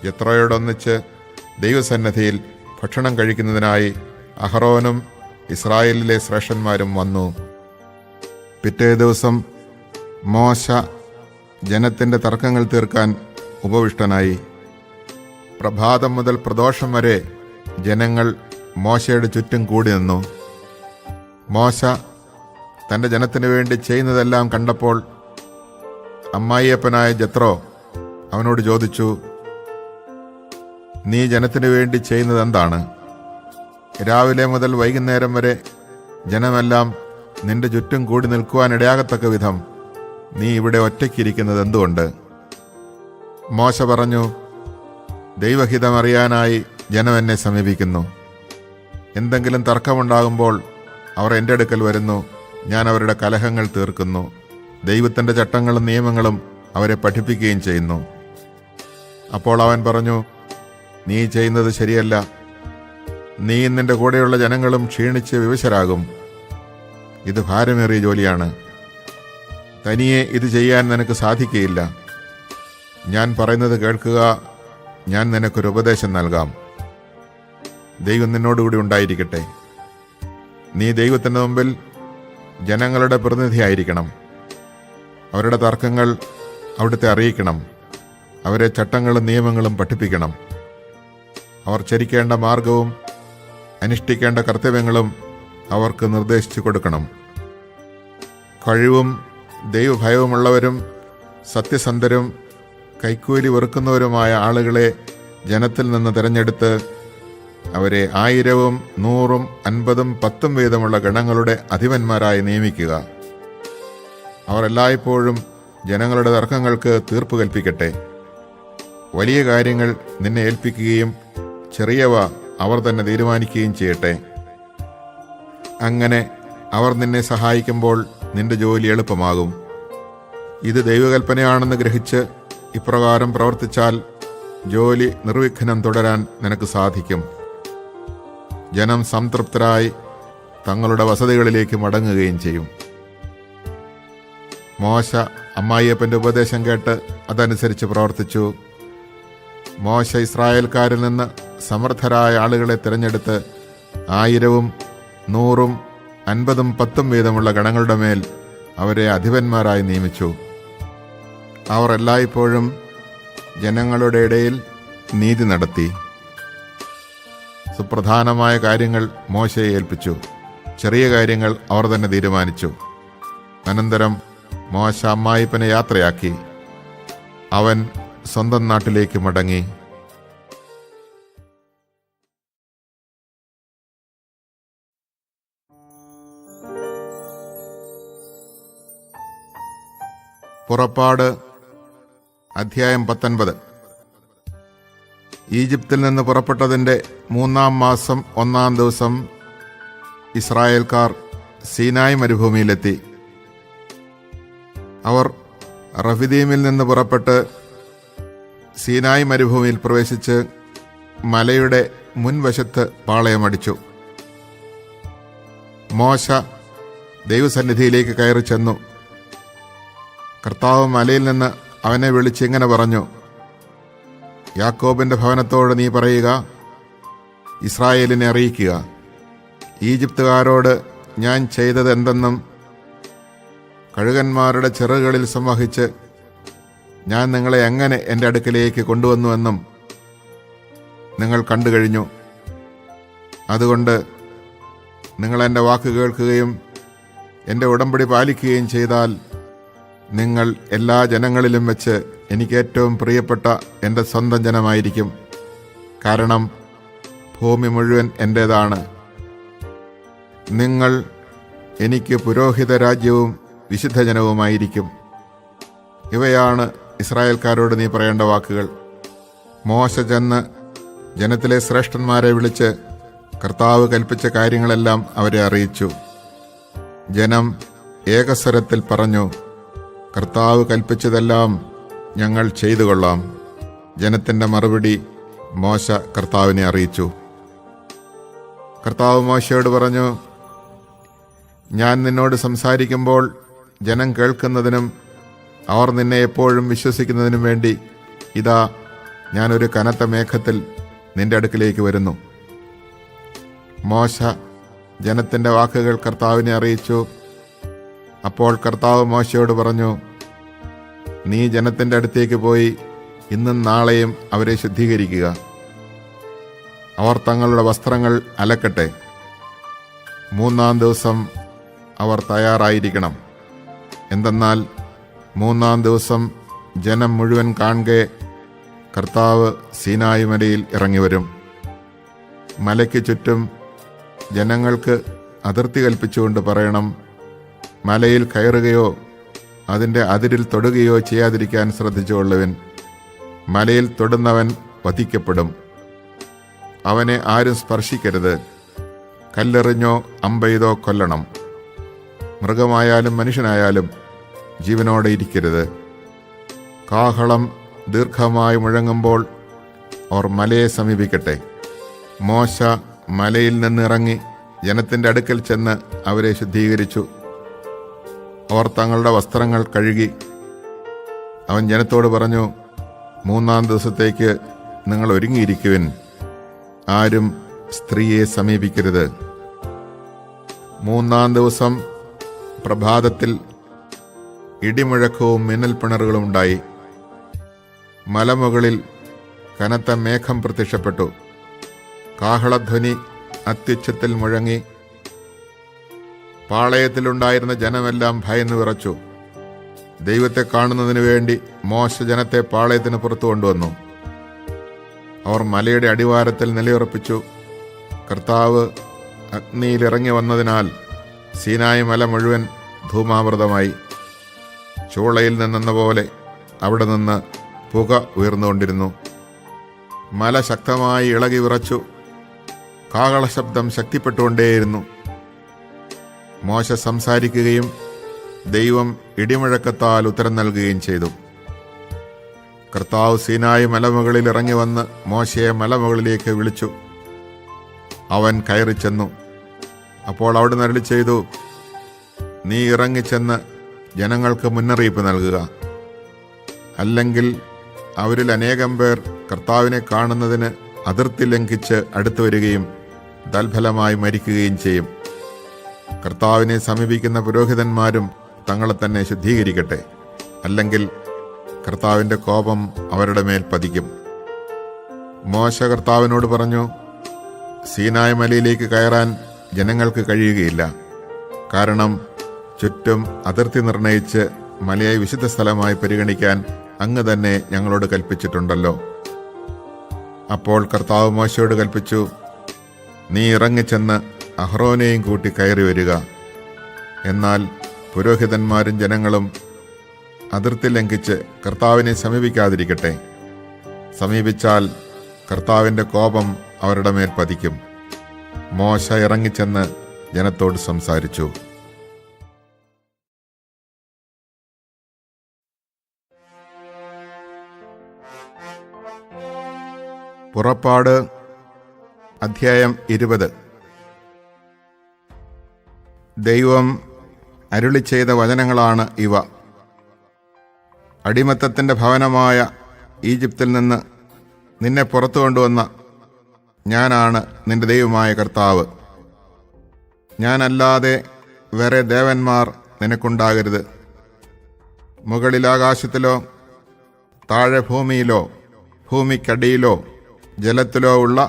ജത്രോയോടൊന്നിച്ച് ദൈവസന്നിധിയിൽ ഭക്ഷണം കഴിക്കുന്നതിനായി അഹറോനും ഇസ്രായേലിലെ ശ്രേഷ്ഠന്മാരും വന്നു. പിറ്റേ ദിവസം മോശ ജനത്തിൻ്റെ തർക്കങ്ങൾ തീർക്കാൻ ഉപവിഷ്ടനായി. പ്രഭാതം മുതൽ പ്രദോഷം വരെ ജനങ്ങൾ മോശയുടെ ചുറ്റും കൂടി നിന്നു. മോശ തൻ്റെ ജനത്തിനു വേണ്ടി ചെയ്യുന്നതെല്ലാം കണ്ടപ്പോൾ അമ്മായിയപ്പനായ ജത്രോ അവനോട് ചോദിച്ചു, നീ ജനത്തിനു വേണ്ടി ചെയ്യുന്നത് എന്താണ്? രാവിലെ മുതൽ വൈകുന്നേരം വരെ ജനമെല്ലാം നിന്റെ ചുറ്റും കൂടി നിൽക്കുവാനിടയാകത്തക്ക വിധം നീ ഇവിടെ ഒറ്റയ്ക്കിരിക്കുന്നത് എന്തുകൊണ്ട്? മോശ പറഞ്ഞു, ദൈവഹിതമറിയാനായി ജനം എന്നെ സമീപിക്കുന്നു. എന്തെങ്കിലും തർക്കമുണ്ടാകുമ്പോൾ അവർ എൻ്റെ അടുക്കൽ വരുന്നു. ഞാൻ അവരുടെ കലഹങ്ങൾ തീർക്കുന്നു. ദൈവത്തിൻ്റെ ചട്ടങ്ങളും നിയമങ്ങളും അവരെ പഠിപ്പിക്കുകയും ചെയ്യുന്നു. അപ്പോൾ അവൻ പറഞ്ഞു, നീ ചെയ്യുന്നത് ശരിയല്ല. നീ നിന്റെ കൂടെയുള്ള ജനങ്ങളും ക്ഷീണിച്ച് വിവശരാകും. ഇത് ഭാരമേറിയ ജോലിയാണ്. തനിയെ ഇത് ചെയ്യാൻ നിനക്ക് സാധിക്കുകയില്ല. ഞാൻ പറയുന്നത് കേൾക്കുക. ഞാൻ നിനക്കൊരു ഉപദേശം നൽകാം. ദൈവം നിന്നോടുകൂടി ഉണ്ടായിരിക്കട്ടെ. നീ ദൈവത്തിൻ്റെ മുമ്പിൽ ജനങ്ങളുടെ പ്രതിനിധിയായിരിക്കണം. അവരുടെ തർക്കങ്ങൾ അവിടുത്തെ അറിയിക്കണം. അവരെ ചട്ടങ്ങളും നിയമങ്ങളും പഠിപ്പിക്കണം. അവർ ചരിക്കേണ്ട മാർഗവും അനുഷ്ഠിക്കേണ്ട കർത്തവ്യങ്ങളും അവർക്ക് നിർദ്ദേശിച്ചു കൊടുക്കണം. കഴിവും ദൈവഭയവുമുള്ളവരും സത്യസന്ധരും കൈക്കൂലി വെറുക്കുന്നവരുമായ ആളുകളെ ജനത്തിൽ നിന്ന് തിരഞ്ഞെടുത്ത് അവരെ 1000, 100, 50, 10 വീതമുള്ള ഗണങ്ങളുടെ അധിപന്മാരായി നിയമിക്കുക. അവർ എല്ലായ്പ്പോഴും ജനങ്ങളുടെ തർക്കങ്ങൾക്ക് തീർപ്പ് കൽപ്പിക്കട്ടെ. വലിയ കാര്യങ്ങൾ നിന്നെ ഏൽപ്പിക്കുകയും ചെറിയവ അവർ തന്നെ തീരുമാനിക്കുകയും ചെയ്യട്ടെ. അങ്ങനെ അവർ നിന്നെ സഹായിക്കുമ്പോൾ നിന്റെ ജോലി എളുപ്പമാകും. ഇത് ദൈവകൽപ്പനയാണെന്ന് ഗ്രഹിച്ച് ഇപ്രകാരം പ്രവർത്തിച്ചാൽ ജോലി നിർവിഘ്നം തുടരാൻ നിനക്ക് സാധിക്കും. ജനം സംതൃപ്തരായി തങ്ങളുടെ വസതികളിലേക്ക് മടങ്ങുകയും ചെയ്യും. മോശ അമ്മായിയപ്പൻ്റെ ഉപദേശം കേട്ട് അതനുസരിച്ച് പ്രവർത്തിച്ചു. മോശ ഇസ്രായേൽക്കാരിൽ നിന്ന് സമർത്ഥരായ ആളുകളെ തിരഞ്ഞെടുത്ത് 1000, 100, 50, 10 വീതമുള്ള ഗണങ്ങളുടെ മേൽ അവരെ അധിപന്മാരായി നിയമിച്ചു. അവർ എല്ലായ്പ്പോഴും ജനങ്ങളുടെ ഇടയിൽ നീതി നടത്തി. സുപ്രധാനമായ കാര്യങ്ങൾ മോശയെ ഏൽപ്പിച്ചു. ചെറിയ കാര്യങ്ങൾ അവർ തന്നെ തീരുമാനിച്ചു. അനന്തരം മോശ അമ്മായിപ്പനെ യാത്രയാക്കി. അവൻ സ്വന്തം നാട്ടിലേക്ക് മടങ്ങി. പുറപ്പാട് അധ്യായം 19. ഈജിപ്തിൽ നിന്ന് പുറപ്പെട്ടതിൻ്റെ 3-ാം മാസം 1-ാം ദിവസം ഇസ്രായേൽക്കാർ സീനായ് മരുഭൂമിയിലെത്തി. അവർ റഫിദീമിൽ നിന്ന് പുറപ്പെട്ട് സീനായ് മരുഭൂമിയിൽ പ്രവേശിച്ച് മലയുടെ മുൻവശത്ത് പാളയമടിച്ചു. മോശ ദൈവസന്നിധിയിലേക്ക് കയറി ചെന്നു. കർത്താവ് മലയിൽ നിന്ന് അവനെ വിളിച്ച് ഇങ്ങനെ പറഞ്ഞു: യാക്കോബിൻ്റെ ഭവനത്തോട് നീ പറയുക, ഇസ്രായേലിനെ അറിയിക്കുക, ഈജിപ്തുകാരോട് ഞാൻ ചെയ്തത് എന്തെന്നും കഴുകന്മാരുടെ ചിറകുകളിൽ സംവഹിച്ച് ഞാൻ നിങ്ങളെ എങ്ങനെ എൻ്റെ അടുക്കലേക്ക് കൊണ്ടുവന്നുവെന്നും നിങ്ങൾ കണ്ടു കഴിഞ്ഞു. അതുകൊണ്ട് നിങ്ങൾ എൻ്റെ വാക്ക് കേൾക്കുകയും എൻ്റെ ഉടമ്പടി പാലിക്കുകയും ചെയ്താൽ നിങ്ങൾ എല്ലാ ജനങ്ങളിലും വെച്ച് എനിക്ക് ഏറ്റവും പ്രിയപ്പെട്ട എൻ്റെ സ്വന്തം ജനമായിരിക്കും. കാരണം ഭൂമി മുഴുവൻ എൻ്റേതാണ്. നിങ്ങൾ എനിക്ക് പുരോഹിത രാജ്യവും വിശുദ്ധ ജനവുമായിരിക്കും. ഇവയാണ് ഇസ്രായേൽക്കാരോട് നീ പറയേണ്ട വാക്കുകൾ. മോശ ചെന്ന് ജനത്തിലെ ശ്രേഷ്ഠന്മാരെ വിളിച്ച് കർത്താവ് കൽപ്പിച്ച കാര്യങ്ങളെല്ലാം അവരെ അറിയിച്ചു. ജനം ഏകസ്വരത്തിൽ പറഞ്ഞു: കർത്താവ് കൽപ്പിച്ചതെല്ലാം ഞങ്ങൾ ചെയ്തു കൊള്ളാം. ജനത്തിൻ്റെ മറുപടി മോശ കർത്താവിനെ അറിയിച്ചു. കർത്താവ് മോശയോട് പറഞ്ഞു: ഞാൻ നിന്നോട് സംസാരിക്കുമ്പോൾ ജനം കേൾക്കുന്നതിനും അവർ നിന്നെ എപ്പോഴും വിശ്വസിക്കുന്നതിനും വേണ്ടി ഇതാ ഞാനൊരു കനത്ത മേഘത്തിൽ നിന്റെ അടുക്കിലേക്ക് വരുന്നു. മോശ ജനത്തിൻ്റെ വാക്കുകൾ കർത്താവിനെ അറിയിച്ചു. അപ്പോൾ കർത്താവ് മോശയോട് പറഞ്ഞു: നീ ജനത്തിൻ്റെ അടുത്തേക്ക് പോയി ഇന്നും നാളെയും അവരെ ശുദ്ധീകരിക്കുക. അവർ തങ്ങളുടെ വസ്ത്രങ്ങൾ അലക്കട്ടെ. 3-ാം ദിവസം അവർ തയ്യാറായിരിക്കണം. എന്തെന്നാൽ 3-ാം ദിവസം ജനം മുഴുവൻ കാണെ കർത്താവ് സീനായി മലയിൽ ഇറങ്ങിവരും. മലയ്ക്ക് ചുറ്റും ജനങ്ങൾക്ക് അതിർത്തി കൽപ്പിച്ചുകൊണ്ട് പറയണം: മലയിൽ കയറുകയോ അതിൻ്റെ അതിരിൽ തൊടുകയോ ചെയ്യാതിരിക്കാൻ ശ്രദ്ധിച്ചുകൊള്ളുവിൻ. മലയിൽ തൊടുന്നവൻ വധിക്കപ്പെടും. അവനെ ആരും സ്പർശിക്കരുത്. കല്ലെറിഞ്ഞോ അമ്പെയ്തോ കൊല്ലണം. മൃഗമായാലും മനുഷ്യനായാലും ജീവനോടെ ഇരിക്കരുത്. കാഹളം ദീർഘമായി മുഴങ്ങുമ്പോൾ അവർ മലയെ സമീപിക്കട്ടെ. മോശ മലയിൽ നിന്നിറങ്ങി ജനത്തിൻ്റെ അടുക്കൽ ചെന്ന് അവരെ ശുദ്ധീകരിച്ചു. അവർ തങ്ങളുടെ വസ്ത്രങ്ങൾ കഴുകി. അവൻ ജനത്തോട് പറഞ്ഞു: 3-ാം ദിവസത്തേക്ക് നിങ്ങൾ ഒരുങ്ങിയിരിക്കുവിൻ. ആരും സ്ത്രീയെ സമീപിക്കരുത്. 3-ാം ദിവസം പ്രഭാതത്തിൽ ഇടിമുഴക്കവും മിന്നൽ പിണറുകളും ഉണ്ടായി. മലമുകളിൽ കനത്ത മേഘം പ്രത്യക്ഷപ്പെട്ടു. കാഹളധ്വനി അത്യുച്ചത്തിൽ മുഴങ്ങി. പാളയത്തിലുണ്ടായിരുന്ന ജനമെല്ലാം ഭയന്നു വിറച്ചു. ദൈവത്തെ കാണുന്നതിനു വേണ്ടി മോശ ജനത്തെ പാളയത്തിന് പുറത്തു കൊണ്ടുവന്നു. അവർ മലയുടെ അടിവാരത്തിൽ നിലയുറപ്പിച്ചു. കർത്താവ് അഗ്നിയിലിറങ്ങി വന്നതിനാൽ സീനായി മല മുഴുവൻ ധൂമാവൃതമായി. ചൂളയിൽ നിന്നെന്ന പോലെ അവിടെ നിന്ന് പുക ഉയർന്നുകൊണ്ടിരുന്നു. മല ശക്തമായി ഇളകി വിറച്ചു. കാഹളശബ്ദം ശക്തിപ്പെട്ടുകൊണ്ടേയിരുന്നു. മോശ സംസാരിക്കുകയും ദൈവം ഇടിമുഴക്കത്താൽ ഉത്തരം നൽകുകയും ചെയ്തു. കർത്താവ് സീനായി മലമുകളിൽ ഇറങ്ങി വന്ന് മോശയെ മലമുകളിലേക്ക് വിളിച്ചു. അവൻ കയറിച്ചെന്നു. അപ്പോൾ അവിടുന്ന് അരുളി ചെയ്തു, നീ ഇറങ്ങിച്ചെന്ന് ജനങ്ങൾക്ക് മുന്നറിയിപ്പ് നൽകുക. അല്ലെങ്കിൽ അവരിൽ അനേകം പേർ കർത്താവിനെ കാണുന്നതിന് അതിർത്തി ലംഘിച്ച് അടുത്തു വരികയും തൽഫലമായി മരിക്കുകയും ചെയ്യും. കർത്താവിനെ സമീപിക്കുന്ന പുരോഹിതന്മാരും തങ്ങളെ തന്നെ ശുദ്ധീകരിക്കട്ടെ, അല്ലെങ്കിൽ കർത്താവിൻ്റെ കോപം അവരുടെ മേൽ പതിക്കും. മോശ കർത്താവിനോട് പറഞ്ഞു, സീനായ് മലയിലേക്ക് കയറാൻ ജനങ്ങൾക്ക് കഴിയുകയില്ല. കാരണം ചുറ്റും അതിർത്തി നിർണയിച്ച് മലയെ വിശുദ്ധ സ്ഥലമായി പരിഗണിക്കാൻ അങ്ങ് തന്നെ ഞങ്ങളോട് കൽപ്പിച്ചിട്ടുണ്ടല്ലോ. അപ്പോൾ കർത്താവ് മോശയോട് കൽപ്പിച്ചു, നീ ഇറങ്ങിച്ചെന്ന് അഹ്റോനെയും കൂട്ടി കയറി വരിക. എന്നാൽ പുരോഹിതന്മാരും ജനങ്ങളും അതിർത്തി ലംഘിച്ച് കർത്താവിനെ സമീപിക്കാതിരിക്കട്ടെ. സമീപിച്ചാൽ കർത്താവിൻ്റെ കോപം അവരുടെ മേൽ പതിക്കും. മോശ ഇറങ്ങിച്ചെന്ന് ജനത്തോട് സംസാരിച്ചു. പുറപ്പാട് അധ്യായം 20. ദൈവം അരുളി ചെയ്ത വചനങ്ങളാണ് ഇവ. അടിമത്തത്തിൻ്റെ ഭവനമായ ഈജിപ്തിൽ നിന്ന് നിന്നെ പുറത്തു കൊണ്ടുവന്ന ഞാനാണ് നിന്റെ ദൈവമായ കർത്താവ്. ഞാനല്ലാതെ വേറെ ദേവന്മാർ നിനക്കുണ്ടാകരുത്. മുകളിൽ ആകാശത്തിലോ താഴെ ഭൂമിയിലോ ഭൂമിക്കടിയിലോ ജലത്തിലോ ഉള്ള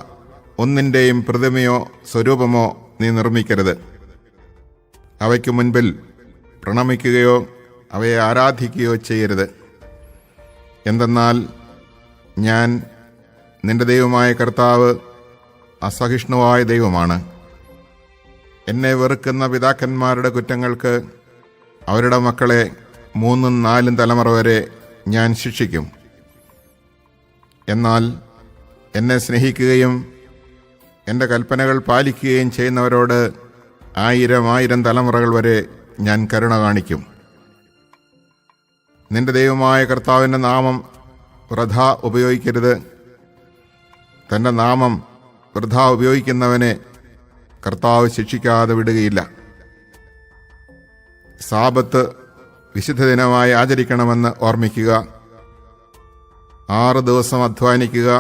ഒന്നിൻ്റെയും പ്രതിമയോ സ്വരൂപമോ നീ നിർമ്മിക്കരുത്. അവയ്ക്ക് മുൻപിൽ പ്രണമിക്കുകയോ അവയെ ആരാധിക്കുകയോ ചെയ്യരുത്. എന്തെന്നാൽ ഞാൻ നിന്റെ ദൈവമായ കർത്താവ് അസഹിഷ്ണുവായ ദൈവമാണ്. എന്നെ വെറുക്കുന്ന പിതാക്കന്മാരുടെ കുറ്റങ്ങൾക്ക് അവരുടെ മക്കളെ 3-4 തലമുറ വരെ ഞാൻ ശിക്ഷിക്കും. എന്നാൽ എന്നെ സ്നേഹിക്കുകയും എൻ്റെ കൽപ്പനകൾ പാലിക്കുകയും ചെയ്യുന്നവരോട് 1000 തലമുറകൾ വരെ ഞാൻ കരുണ കാണിക്കും. നിന്റെ ദൈവമായ കർത്താവിൻ്റെ നാമം വൃഥാ ഉപയോഗിക്കരുത്. തൻ്റെ നാമം വൃഥാ ഉപയോഗിക്കുന്നവനെ കർത്താവ് ശിക്ഷിക്കാതെ വിടുകയില്ല. സാബത്ത് വിശുദ്ധ ദിനമായി ആചരിക്കണമെന്ന് ഓർമ്മിക്കുക. 6 ദിവസം അധ്വാനിക്കുക,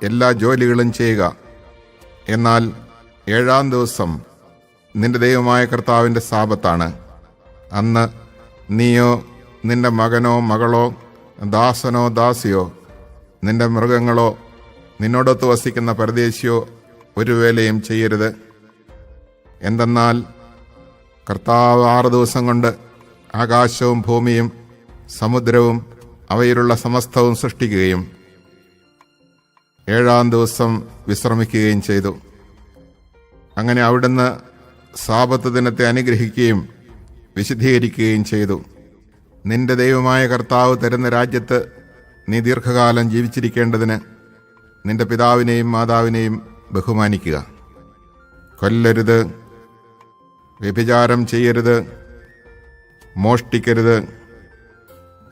എല്ലാ ജോലികളും ചെയ്യുക. എന്നാൽ 7-ാം ദിവസം നിന്റെ ദൈവമായ കർത്താവിൻ്റെ സാബത്താണ്. അന്ന് നീയോ നിന്റെ മകനോ മകളോ ദാസനോ ദാസിയോ നിന്റെ മൃഗങ്ങളോ നിന്നോടൊത്ത് വസിക്കുന്ന പരദേശിയോ ഒരു വേലയും ചെയ്യരുത്. എന്തെന്നാൽ കർത്താവ് 6 ദിവസം കൊണ്ട് ആകാശവും ഭൂമിയും സമുദ്രവും അവയിലുള്ള സമസ്തവും സൃഷ്ടിക്കുകയും 7-ാം ദിവസം വിശ്രമിക്കുകയും ചെയ്തു. അങ്ങനെ അവിടുന്ന് സാബത്ത് ദിനത്തെ അനുഗ്രഹിക്കുകയും വിശുദ്ധീകരിക്കുകയും ചെയ്തു. നിന്റെ ദൈവമായ കർത്താവ് തരുന്ന രാജ്യത്ത് നീ ദീർഘകാലം ജീവിച്ചിരിക്കേണ്ടതിന് നിന്റെ പിതാവിനെയും മാതാവിനെയും ബഹുമാനിക്കുക. കൊല്ലരുത്, വ്യഭിചാരം ചെയ്യരുത്, മോഷ്ടിക്കരുത്,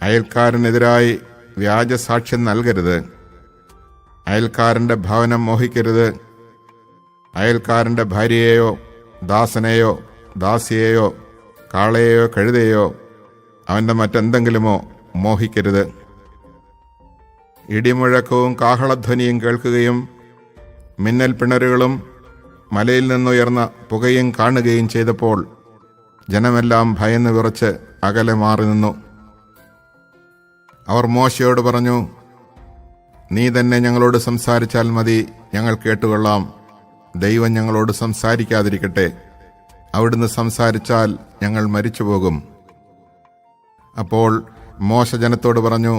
അയൽക്കാരനെതിരായി വ്യാജസാക്ഷ്യം നൽകരുത്, അയൽക്കാരൻ്റെ ഭവനം മോഹിക്കരുത്, അയൽക്കാരൻ്റെ ഭാര്യയെയോ ദാസനെയോ ദാസിയെയോ കാളയെയോ കഴുതയെയോ അവൻ്റെ മറ്റെന്തെങ്കിലുമോ മോഹിക്കരുത്. ഇടിമുഴക്കവും കാഹളധ്വനിയും കേൾക്കുകയും മിന്നൽ പിണരുകളും മലയിൽ നിന്നുയർന്ന പുകയും കാണുകയും ചെയ്തപ്പോൾ ജനമെല്ലാം ഭയന്ന് വിറച്ച് അകലെ മാറി നിന്നു. അവർ മോശയോട് പറഞ്ഞു, നീ തന്നെ ഞങ്ങളോട് സംസാരിച്ചാൽ മതി, ഞങ്ങൾ കേട്ടുകൊള്ളാം. ദൈവം ഞങ്ങളോട് സംസാരിക്കാതിരിക്കട്ടെ. അവിടുന്ന് സംസാരിച്ചാൽ ഞങ്ങൾ മരിച്ചുപോകും. അപ്പോൾ മോശ ജനത്തോട് പറഞ്ഞു,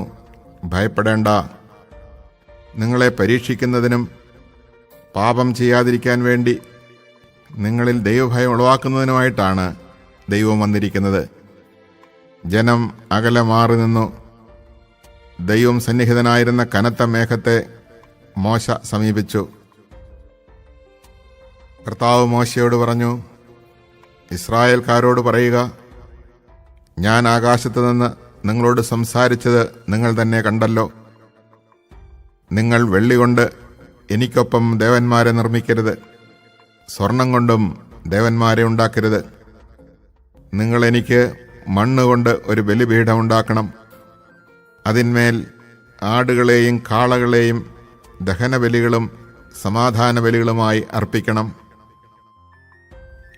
ഭയപ്പെടേണ്ട. നിങ്ങളെ പരീക്ഷിക്കുന്നതിനും പാപം ചെയ്യാതിരിക്കാൻ വേണ്ടി നിങ്ങളിൽ ദൈവഭയം ഉളവാക്കുന്നതിനുമായിട്ടാണ് ദൈവം വന്നിരിക്കുന്നത്. ജനം അകലെ മാറി നിന്നു. ദൈവം സന്നിഹിതനായിരുന്ന കനത്ത മേഘത്തെ മോശ സമീപിച്ചു. കർത്താവ് മോശയോട് പറഞ്ഞു, ഇസ്രായേൽക്കാരോട് പറയുക, ഞാൻ ആകാശത്ത് നിന്ന് നിങ്ങളോട് സംസാരിച്ചത് നിങ്ങൾ തന്നെ കണ്ടല്ലോ. നിങ്ങൾ വെള്ളി കൊണ്ട് എനിക്കൊപ്പം ദേവന്മാരെ നിർമ്മിക്കരുത്, സ്വർണം കൊണ്ടും ദേവന്മാരെ ഉണ്ടാക്കരുത്. നിങ്ങൾ എനിക്ക് മണ്ണുകൊണ്ട് ഒരു ബലിപീഠം ഉണ്ടാക്കണം. അതിന്മേൽ ആടുകളെയും കാളകളെയും ദഹനബലികളും സമാധാന ബലികളുമായി അർപ്പിക്കണം.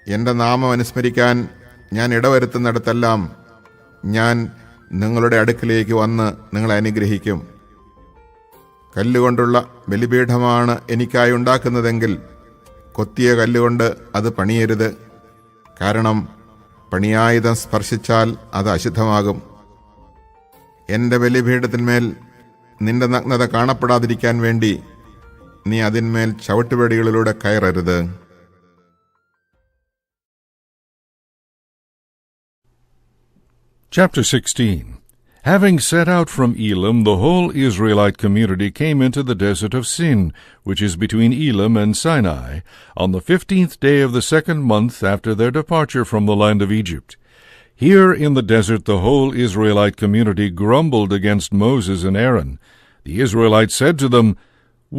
എൻ്റെ നാമം അനുസ്മരിക്കാൻ ഞാൻ ഇടവരുത്തുന്നിടത്തെല്ലാം ഞാൻ നിങ്ങളുടെ അടുക്കിലേക്ക് വന്ന് നിങ്ങളെ അനുഗ്രഹിക്കും. കല്ലുകൊണ്ടുള്ള ബലിപീഠമാണ് എനിക്കായി ഉണ്ടാക്കുന്നതെങ്കിൽ കൊത്തിയ കല്ലുകൊണ്ട് അത് പണിയരുത്. കാരണം പണിയായുധം സ്പർശിച്ചാൽ അത് അശുദ്ധമാകും. എൻ്റെ ബലിപീഠത്തിന്മേൽ നിന്റെ നഗ്നത കാണപ്പെടാതിരിക്കാൻ വേണ്ടി നീ അതിന്മേൽ ചവിട്ടുപടികളിലൂടെ കയറരുത്. Chapter 16. Having set out from Elim, the whole Israelite community came into the desert of Sin, which is between Elim and Sinai, on the 15th day of the 2nd month after their departure from the land of Egypt. Here in the desert the whole Israelite community grumbled against Moses and Aaron. The Israelites said to them,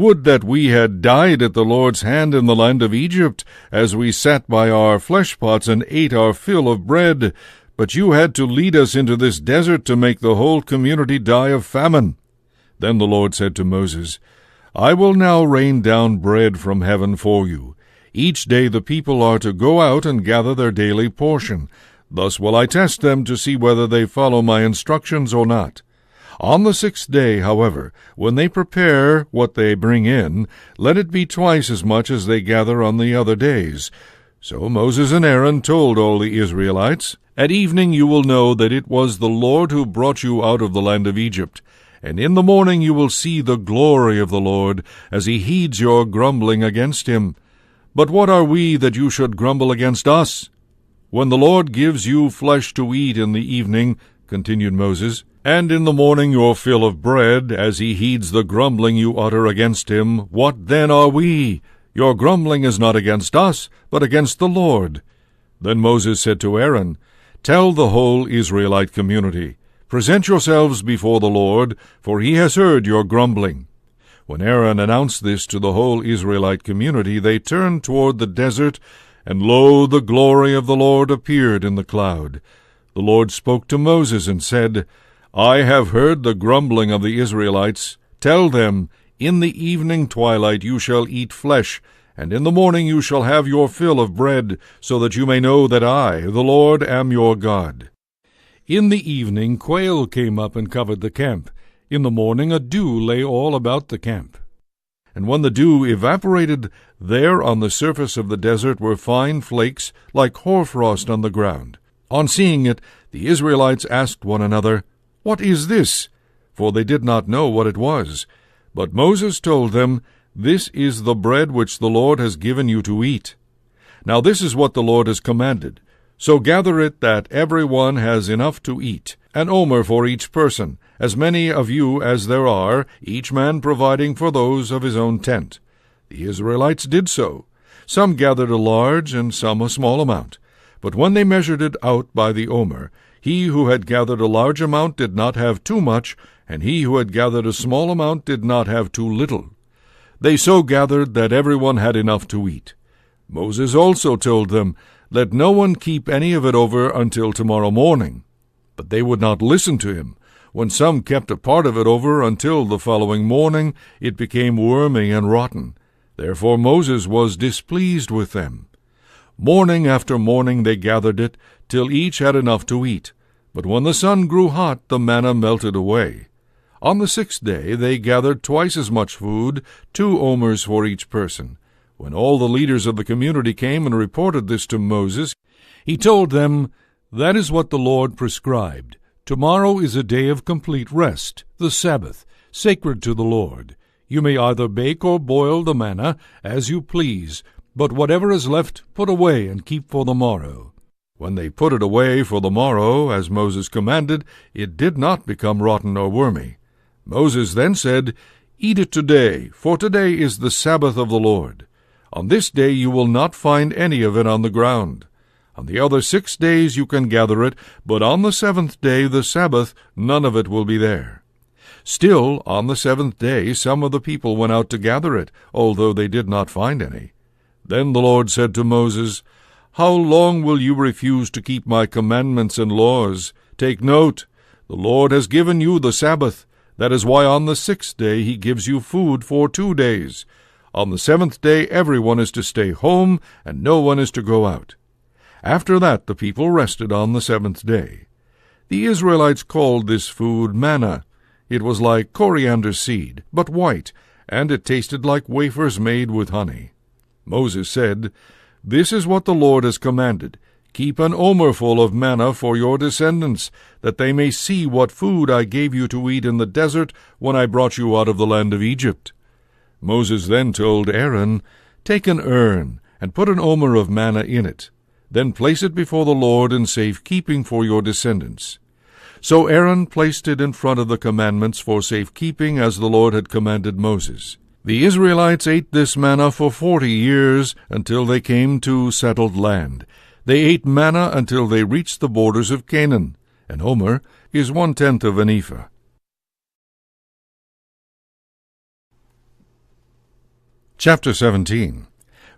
Would that we had died at the Lord's hand in the land of Egypt, as we sat by our flesh pots and ate our fill of bread. But you had to lead us into this desert to make the whole community die of famine. Then the Lord said to Moses, I will now rain down bread from heaven for you. Each day the people are to go out and gather their daily portion. Thus will I test them to see whether they follow my instructions or not. On the 6th day, however, when they prepare what they bring in, let it be twice as much as they gather on the other days. So Moses and Aaron told all the Israelites, At evening you will know that it was the Lord who brought you out of the land of Egypt, and in the morning you will see the glory of the Lord, as he heeds your grumbling against him. But what are we that you should grumble against us? When the Lord gives you flesh to eat in the evening, continued Moses, and in the morning your fill of bread, as he heeds the grumbling you utter against him, what then are we? Your grumbling is not against us, but against the Lord. Then Moses said to Aaron, Tell the whole Israelite community, Present yourselves before the Lord, for he has heard your grumbling. When Aaron announced this to the whole Israelite community, they turned toward the desert, and lo, the glory of the Lord appeared in the cloud. The Lord spoke to Moses and said, I have heard the grumbling of the Israelites. Tell them, In the evening twilight you shall eat flesh, and in the morning you shall have your fill of bread, so that you may know that I, the Lord, am your God. In the evening quail came up and covered the camp. In the morning a dew lay all about the camp. And when the dew evaporated, there on the surface of the desert were fine flakes, like hoarfrost on the ground. On seeing it, the Israelites asked one another, What is this? For they did not know what it was. But Moses told them, This is the bread which the Lord has given you to eat. Now this is what the Lord has commanded. So gather it that every one has enough to eat, an omer for each person, as many of you as there are, each man providing for those of his own tent. The Israelites did so. Some gathered a large and some a small amount. But when they measured it out by the omer, he who had gathered a large amount did not have too much, and he who had gathered a small amount did not have too little. They so gathered that everyone had enough to eat. Moses also told them, Let no one keep any of it over until tomorrow morning. But they would not listen to him. When some kept a part of it over until the following morning, it became wormy and rotten. Therefore Moses was displeased with them. Morning after morning they gathered it, till each had enough to eat. But when the sun grew hot, the manna melted away. On the 6th day they gathered twice as much food, 2 omers for each person. When all the leaders of the community came and reported this to Moses, he told them, "That is what the Lord prescribed. Tomorrow is a day of complete rest, the Sabbath, sacred to the Lord. You may either bake or boil the manna, as you please, but whatever is left put away and keep for the morrow." When they put it away for the morrow, as Moses commanded, it did not become rotten or wormy. Moses then said, "Eat it today, for today is the Sabbath of the Lord. On this day you will not find any of it on the ground. On the other 6 days you can gather it, but on the 7th day, the Sabbath, none of it will be there." Still, on the 7th day, some of the people went out to gather it, although they did not find any. Then the Lord said to Moses, "How long will you refuse to keep my commandments and laws? Take note, the Lord has given you the Sabbath. That is why on the 6th day he gives you food for 2 days. On the 7th day everyone is to stay home, and no one is to go out." After that the people rested on the 7th day. The Israelites called this food manna. It was like coriander seed, but white, and it tasted like wafers made with honey. Moses said, "This is what the Lord has commanded. Keep an omerful of manna for your descendants, that they may see what food I gave you to eat in the desert when I brought you out of the land of Egypt." Moses then told Aaron, "Take an urn, and put an omer of manna in it. Then place it before the Lord in safekeeping for your descendants." So Aaron placed it in front of the commandments for safekeeping, as the Lord had commanded Moses. The Israelites ate this manna for 40 years, until they came to settled land. They ate manna until they reached the borders of Canaan. An omer is 1/10 of an ephah. Chapter 17.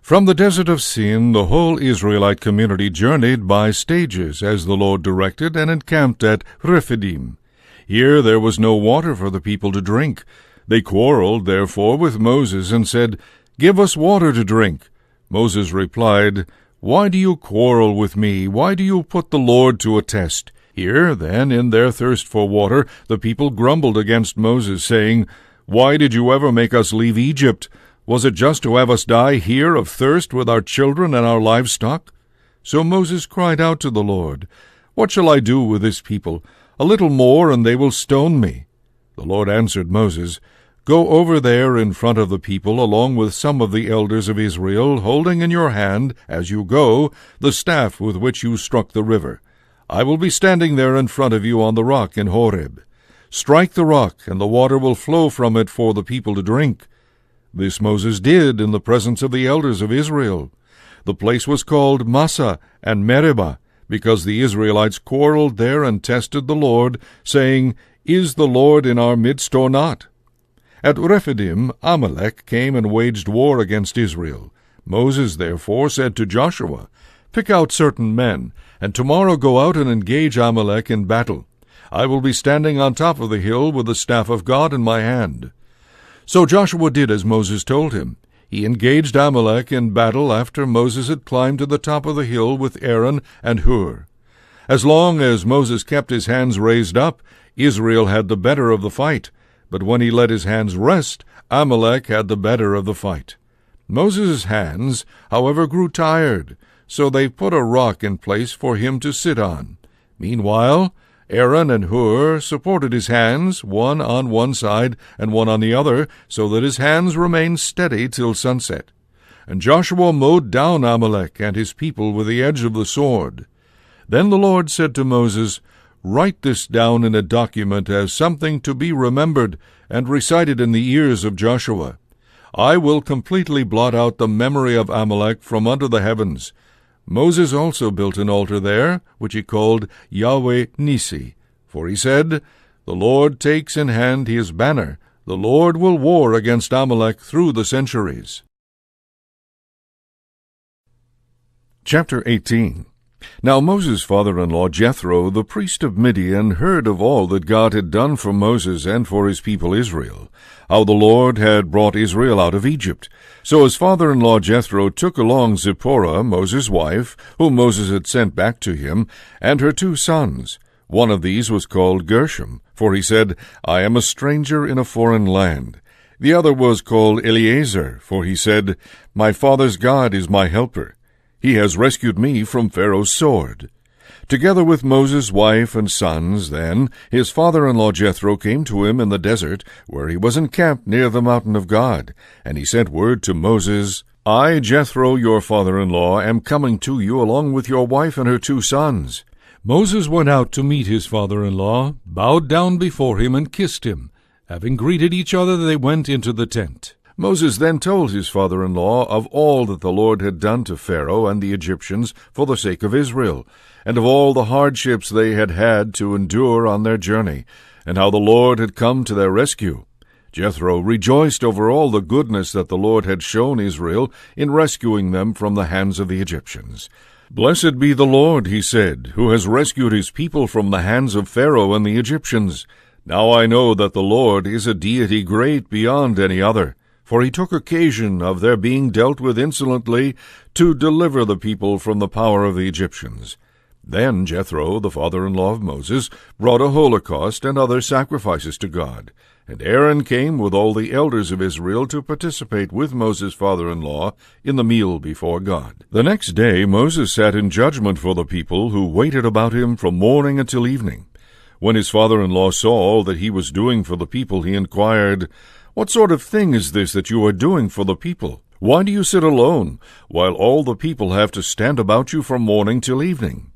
From the desert of Sin, the whole Israelite community journeyed by stages, as the Lord directed, and encamped at Rephidim. Here there was no water for the people to drink. They quarreled, therefore, with Moses, and said, "Give us water to drink." Moses replied, "Why do you quarrel with me? Why do you put the Lord to a test?" Here, then, in their thirst for water, the people grumbled against Moses, saying, "Why did you ever make us leave Egypt? Was it just to have us die here of thirst with our children and our livestock?" So Moses cried out to the Lord, "What shall I do with this people? A little more, and they will stone me." The Lord answered Moses, "Go over there in front of the people, along with some of the elders of Israel, holding in your hand, as you go, the staff with which you struck the river. I will be standing there in front of you on the rock in Horeb. Strike the rock, and the water will flow from it for the people to drink." This Moses did in the presence of the elders of Israel. The place was called Massah and Meribah, because the Israelites quarreled there and tested the Lord, saying, "Is the Lord in our midst or not?" At Rephidim, Amalek came and waged war against Israel. Moses therefore said to Joshua, "Pick out certain men, and tomorrow go out and engage Amalek in battle. I will be standing on top of the hill with the staff of God in my hand." So Joshua did as Moses told him. He engaged Amalek in battle after Moses had climbed to the top of the hill with Aaron and Hur. As long as Moses kept his hands raised up, Israel had the better of the fight, but when he let his hands rest, Amalek had the better of the fight. Moses' hands, however, grew tired, so they put a rock in place for him to sit on. Meanwhile, Aaron and Hur supported his hands, one on one side and one on the other, so that his hands remained steady till sunset. And Joshua mowed down Amalek and his people with the edge of the sword. Then the Lord said to Moses, "Write this down in a document as something to be remembered, and recited in the ears of Joshua. I will completely blot out the memory of Amalek from under the heavens." Moses also built an altar there, which he called Yahweh Nissi, for he said, "The Lord takes in hand his banner. The Lord will war against Amalek through the centuries." Chapter 18. Now Moses' father-in-law Jethro, the priest of Midian, heard of all that God had done for Moses and for his people Israel, how the Lord had brought Israel out of Egypt. So his father-in-law Jethro took along Zipporah, Moses' wife, whom Moses had sent back to him, and her 2 sons. One of these was called Gershom, for he said, I am a stranger in a foreign land. The other was called Eleazar, for he said, My father's God is my helper. He has rescued me from Pharaoh's sword. Together with Moses' wife and sons, then, his father-in-law Jethro came to him in the desert, where he was encamped near the mountain of God. And he sent word to Moses, I, Jethro, your father-in-law, am coming to you along with your wife and her 2 sons. Moses went out to meet his father-in-law, bowed down before him, and kissed him. Having greeted each other, they went into the tent. Moses then told his father-in-law of all that the Lord had done to Pharaoh and the Egyptians for the sake of Israel, and of all the hardships they had had to endure on their journey, and how the Lord had come to their rescue. Jethro rejoiced over all the goodness that the Lord had shown Israel in rescuing them from the hands of the Egyptians. Blessed be the Lord, he said, who has rescued his people from the hands of Pharaoh and the Egyptians. Now I know that the Lord is a deity great beyond any other. For he took occasion of their being dealt with insolently to deliver the people from the power of the Egyptians. Then Jethro, the father-in-law of Moses, brought a holocaust and other sacrifices to God. And Aaron came with all the elders of Israel to participate with Moses' father-in-law in the meal before God. The next day Moses sat in judgment for the people, who waited about him from morning until evening. When his father-in-law saw all that he was doing for the people, he inquired, What sort of thing is this that you are doing for the people? Why do you sit alone, while all the people have to stand about you from morning till evening?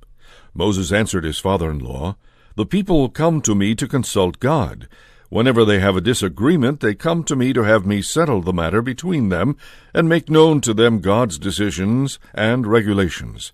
Moses answered his father-in-law, The people come to me to consult God. Whenever they have a disagreement, they come to me to have me settle the matter between them, and make known to them God's decisions and regulations.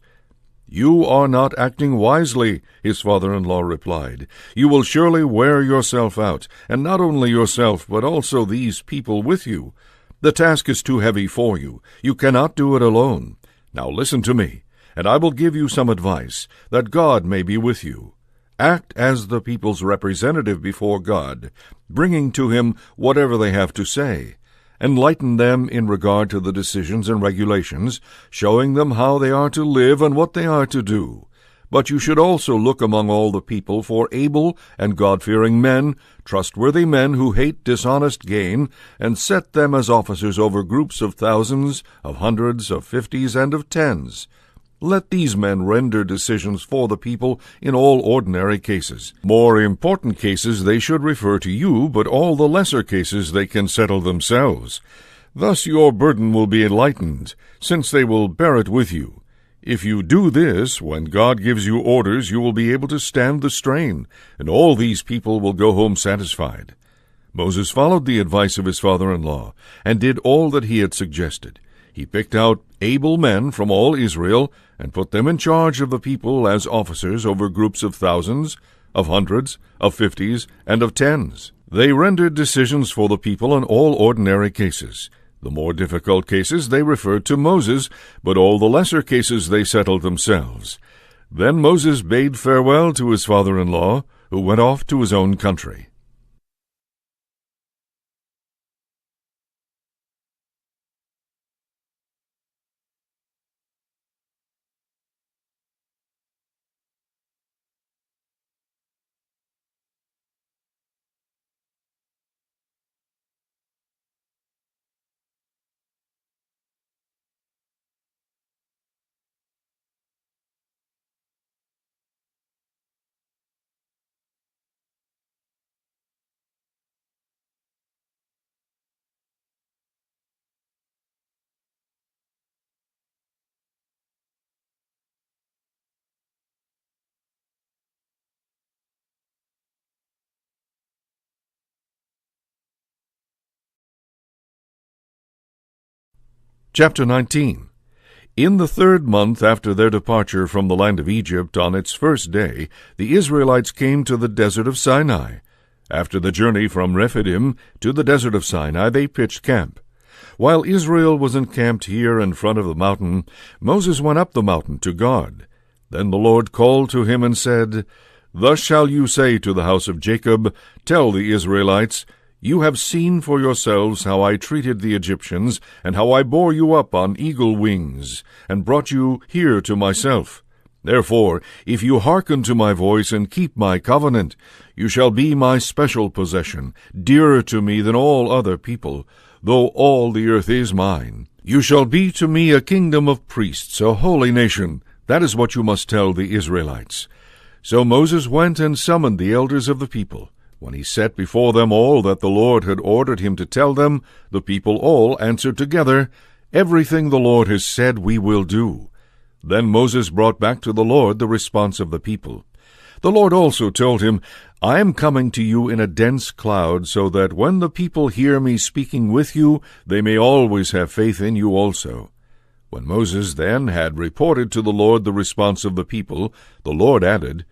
You are not acting wisely, his father-in-law replied. You will surely wear yourself out, and not only yourself, but also these people with you. The task is too heavy for you. You cannot do it alone. Now listen to me, and I will give you some advice, that God may be with you. Act as the people's representative before God, bringing to him whatever they have to say. Enlighten them in regard to the decisions and regulations, showing them how they are to live and what they are to do. But you should also look among all the people for able and God-fearing men, trustworthy men who hate dishonest gain, and set them as officers over groups of thousands, of hundreds, of 50s, and of 10s. Let these men render decisions for the people in all ordinary cases. More important cases they should refer to you, but all the lesser cases they can settle themselves. Thus your burden will be enlightened, since they will bear it with you. If you do this, when God gives you orders, you will be able to stand the strain, and all these people will go home satisfied. Moses followed the advice of his father-in-law, and did all that he had suggested. He picked out able men from all Israel, and put them in charge of the people as officers over groups of thousands, of hundreds, of 50s, and of 10s. They rendered decisions for the people in all ordinary cases. The more difficult cases they referred to Moses, but all the lesser cases they settled themselves. Then Moses bade farewell to his father-in-law, who went off to his own country. Chapter 19. In the 3rd month after their departure from the land of Egypt, on its first day, the Israelites came to the desert of Sinai. After the journey from Rephidim to the desert of Sinai, they pitched camp. While Israel was encamped here in front of the mountain, Moses went up the mountain to God. Then the Lord called to him and said, Thus shall you say to the house of Jacob, Tell the Israelites, You have seen for yourselves how I treated the Egyptians, and how I bore you up on eagle wings, and brought you here to myself. Therefore, if you hearken to my voice and keep my covenant, you shall be my special possession, dearer to me than all other people, though all the earth is mine. You shall be to me a kingdom of priests, a holy nation. That is what you must tell the Israelites. So Moses went and summoned the elders of the people. When he set before them all that the Lord had ordered him to tell them, the people all answered together, Everything the Lord has said we will do. Then Moses brought back to the Lord the response of the people. The Lord also told him, I am coming to you in a dense cloud, so that when the people hear me speaking with you, they may always have faith in you also. When Moses then had reported to the Lord the response of the people, the Lord added,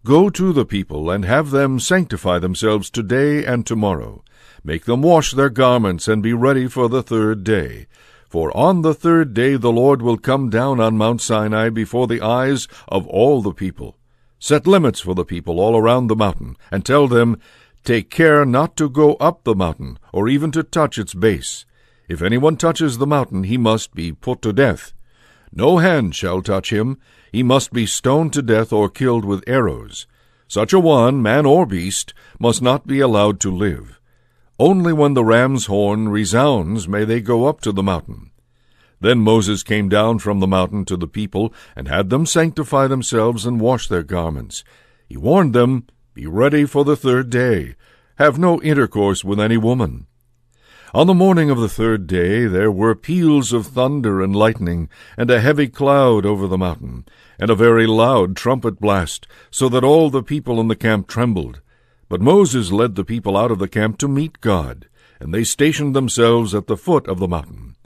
Go to the people, and have them sanctify themselves today and tomorrow. Make them wash their garments, and be ready for the third day. For on the third day the Lord will come down on Mount Sinai before the eyes of all the people. Set limits for the people all around the mountain, and tell them, Take care not to go up the mountain, or even to touch its base. If anyone touches the mountain, he must be put to death. No hand shall touch him. He must be stoned to death or killed with arrows. Such a one, man or beast, must not be allowed to live. Only when the ram's horn resounds may they go up to the mountain. Then Moses came down from the mountain to the people, and had them sanctify themselves and wash their garments. He warned them, Be ready for the third day. Have no intercourse with any woman. On the morning of the third day there were peals of thunder and lightning, and a heavy cloud over the mountain, and a very loud trumpet blast, so that all the people in the camp trembled. But Moses led the people out of the camp to meet God, and they stationed themselves at the foot of the mountain.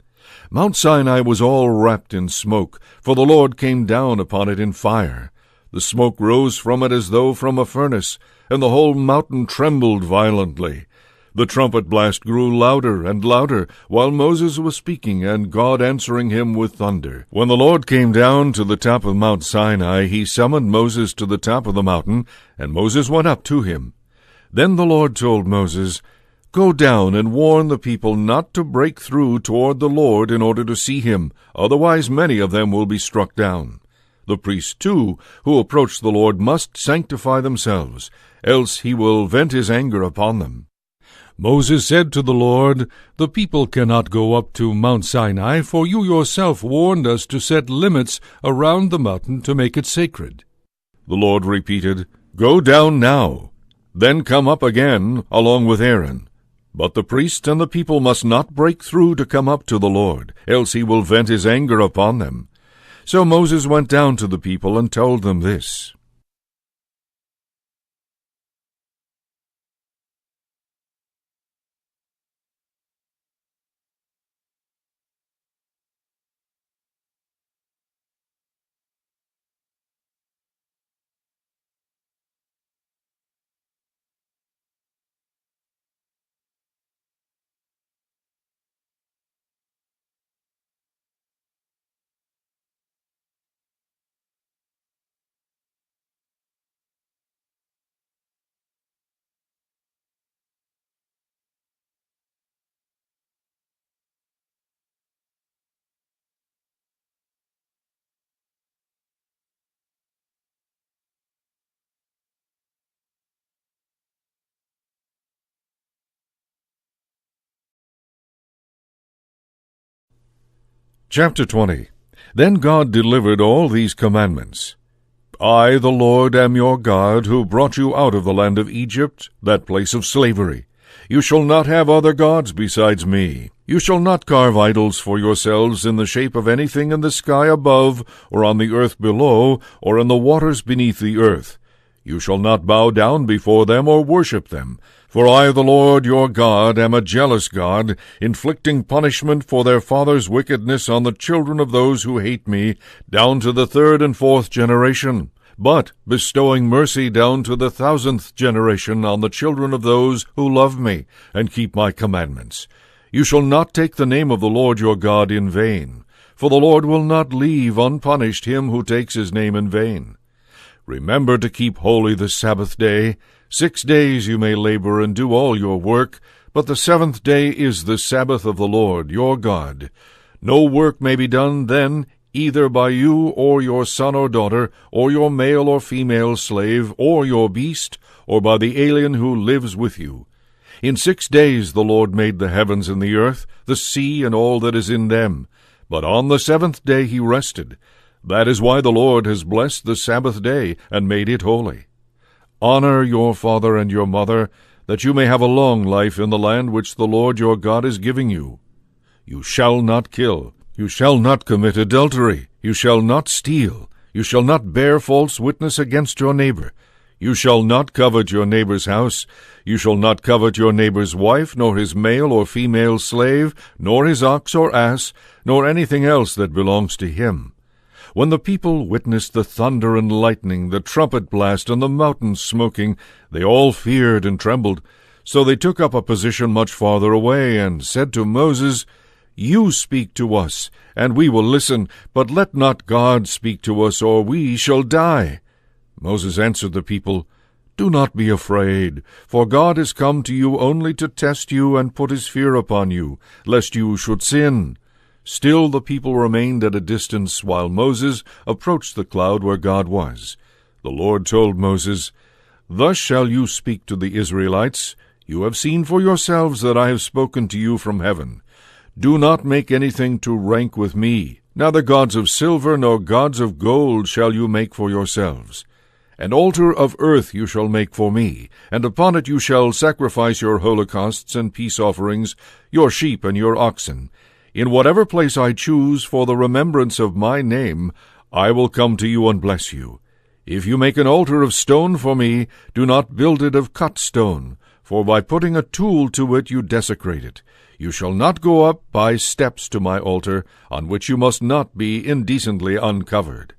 Mount Sinai was all wrapped in smoke, for the Lord came down upon it in fire. The smoke rose from it as though from a furnace, and the whole mountain trembled violently. The trumpet blast grew louder and louder, while Moses was speaking, and God answering him with thunder. When the Lord came down to the top of Mount Sinai, he summoned Moses to the top of the mountain, and Moses went up to him. Then the Lord told Moses, Go down and warn the people not to break through toward the Lord in order to see him, otherwise many of them will be struck down. The priests, too, who approach the Lord must sanctify themselves, else he will vent his anger upon them. Moses said to the Lord, The people cannot go up to Mount Sinai, for you yourself warned us to set limits around the mountain to make it sacred. The Lord repeated, Go down now, then come up again along with Aaron. But the priest and the people must not break through to come up to the Lord, else he will vent his anger upon them. So Moses went down to the people and told them this. Chapter 20. Then God delivered all these commandments. I, the Lord, am your God, who brought you out of the land of Egypt, that place of slavery. You shall not have other gods besides me. You shall not carve idols for yourselves in the shape of anything in the sky above, or on the earth below, or in the waters beneath the earth. You shall not bow down before them or worship them. For I, the Lord your God, am a jealous God, inflicting punishment for their fathers' wickedness on the children of those who hate me, down to the 3rd and 4th generation, but bestowing mercy down to the 1,000th generation on the children of those who love me, and keep my commandments. You shall not take the name of the Lord your God in vain, for the Lord will not leave unpunished him who takes his name in vain. Remember to keep holy the Sabbath day. 6 days you may labor and do all your work, but the 7th day is the Sabbath of the Lord your God. No work may be done then, either by you or your son or daughter, or your male or female slave, or your beast, or by the alien who lives with you. In 6 days the Lord made the heavens and the earth, the sea and all that is in them. But on the 7th day he rested. That is why the Lord has blessed the Sabbath day and made it holy. Honor your father and your mother, that you may have a long life in the land which the Lord your God is giving you. You shall not kill. You shall not commit adultery. You shall not steal. You shall not bear false witness against your neighbor. You shall not covet your neighbor's house. You shall not covet your neighbor's wife, nor his male or female slave, nor his ox or ass, nor anything else that belongs to him. When the people witnessed the thunder and lightning, the trumpet blast, and the mountains smoking, they all feared and trembled. So they took up a position much farther away, and said to Moses, You speak to us, and we will listen, but let not God speak to us, or we shall die. Moses answered the people, Do not be afraid, for God has come to you only to test you and put his fear upon you, lest you should sin. Still the people remained at a distance while Moses approached the cloud where God was. The Lord told Moses, Thus shall you speak to the Israelites. You have seen for yourselves that I have spoken to you from heaven. Do not make anything to rank with me. Neither gods of silver nor gods of gold shall you make for yourselves. An altar of earth you shall make for me, and upon it you shall sacrifice your holocausts and peace offerings, your sheep and your oxen. In whatever place I choose for the remembrance of my name, I will come to you and bless you. If you make an altar of stone for me, do not build it of cut stone, for by putting a tool to it you desecrate it. You shall not go up by steps to my altar, on which you must not be indecently uncovered.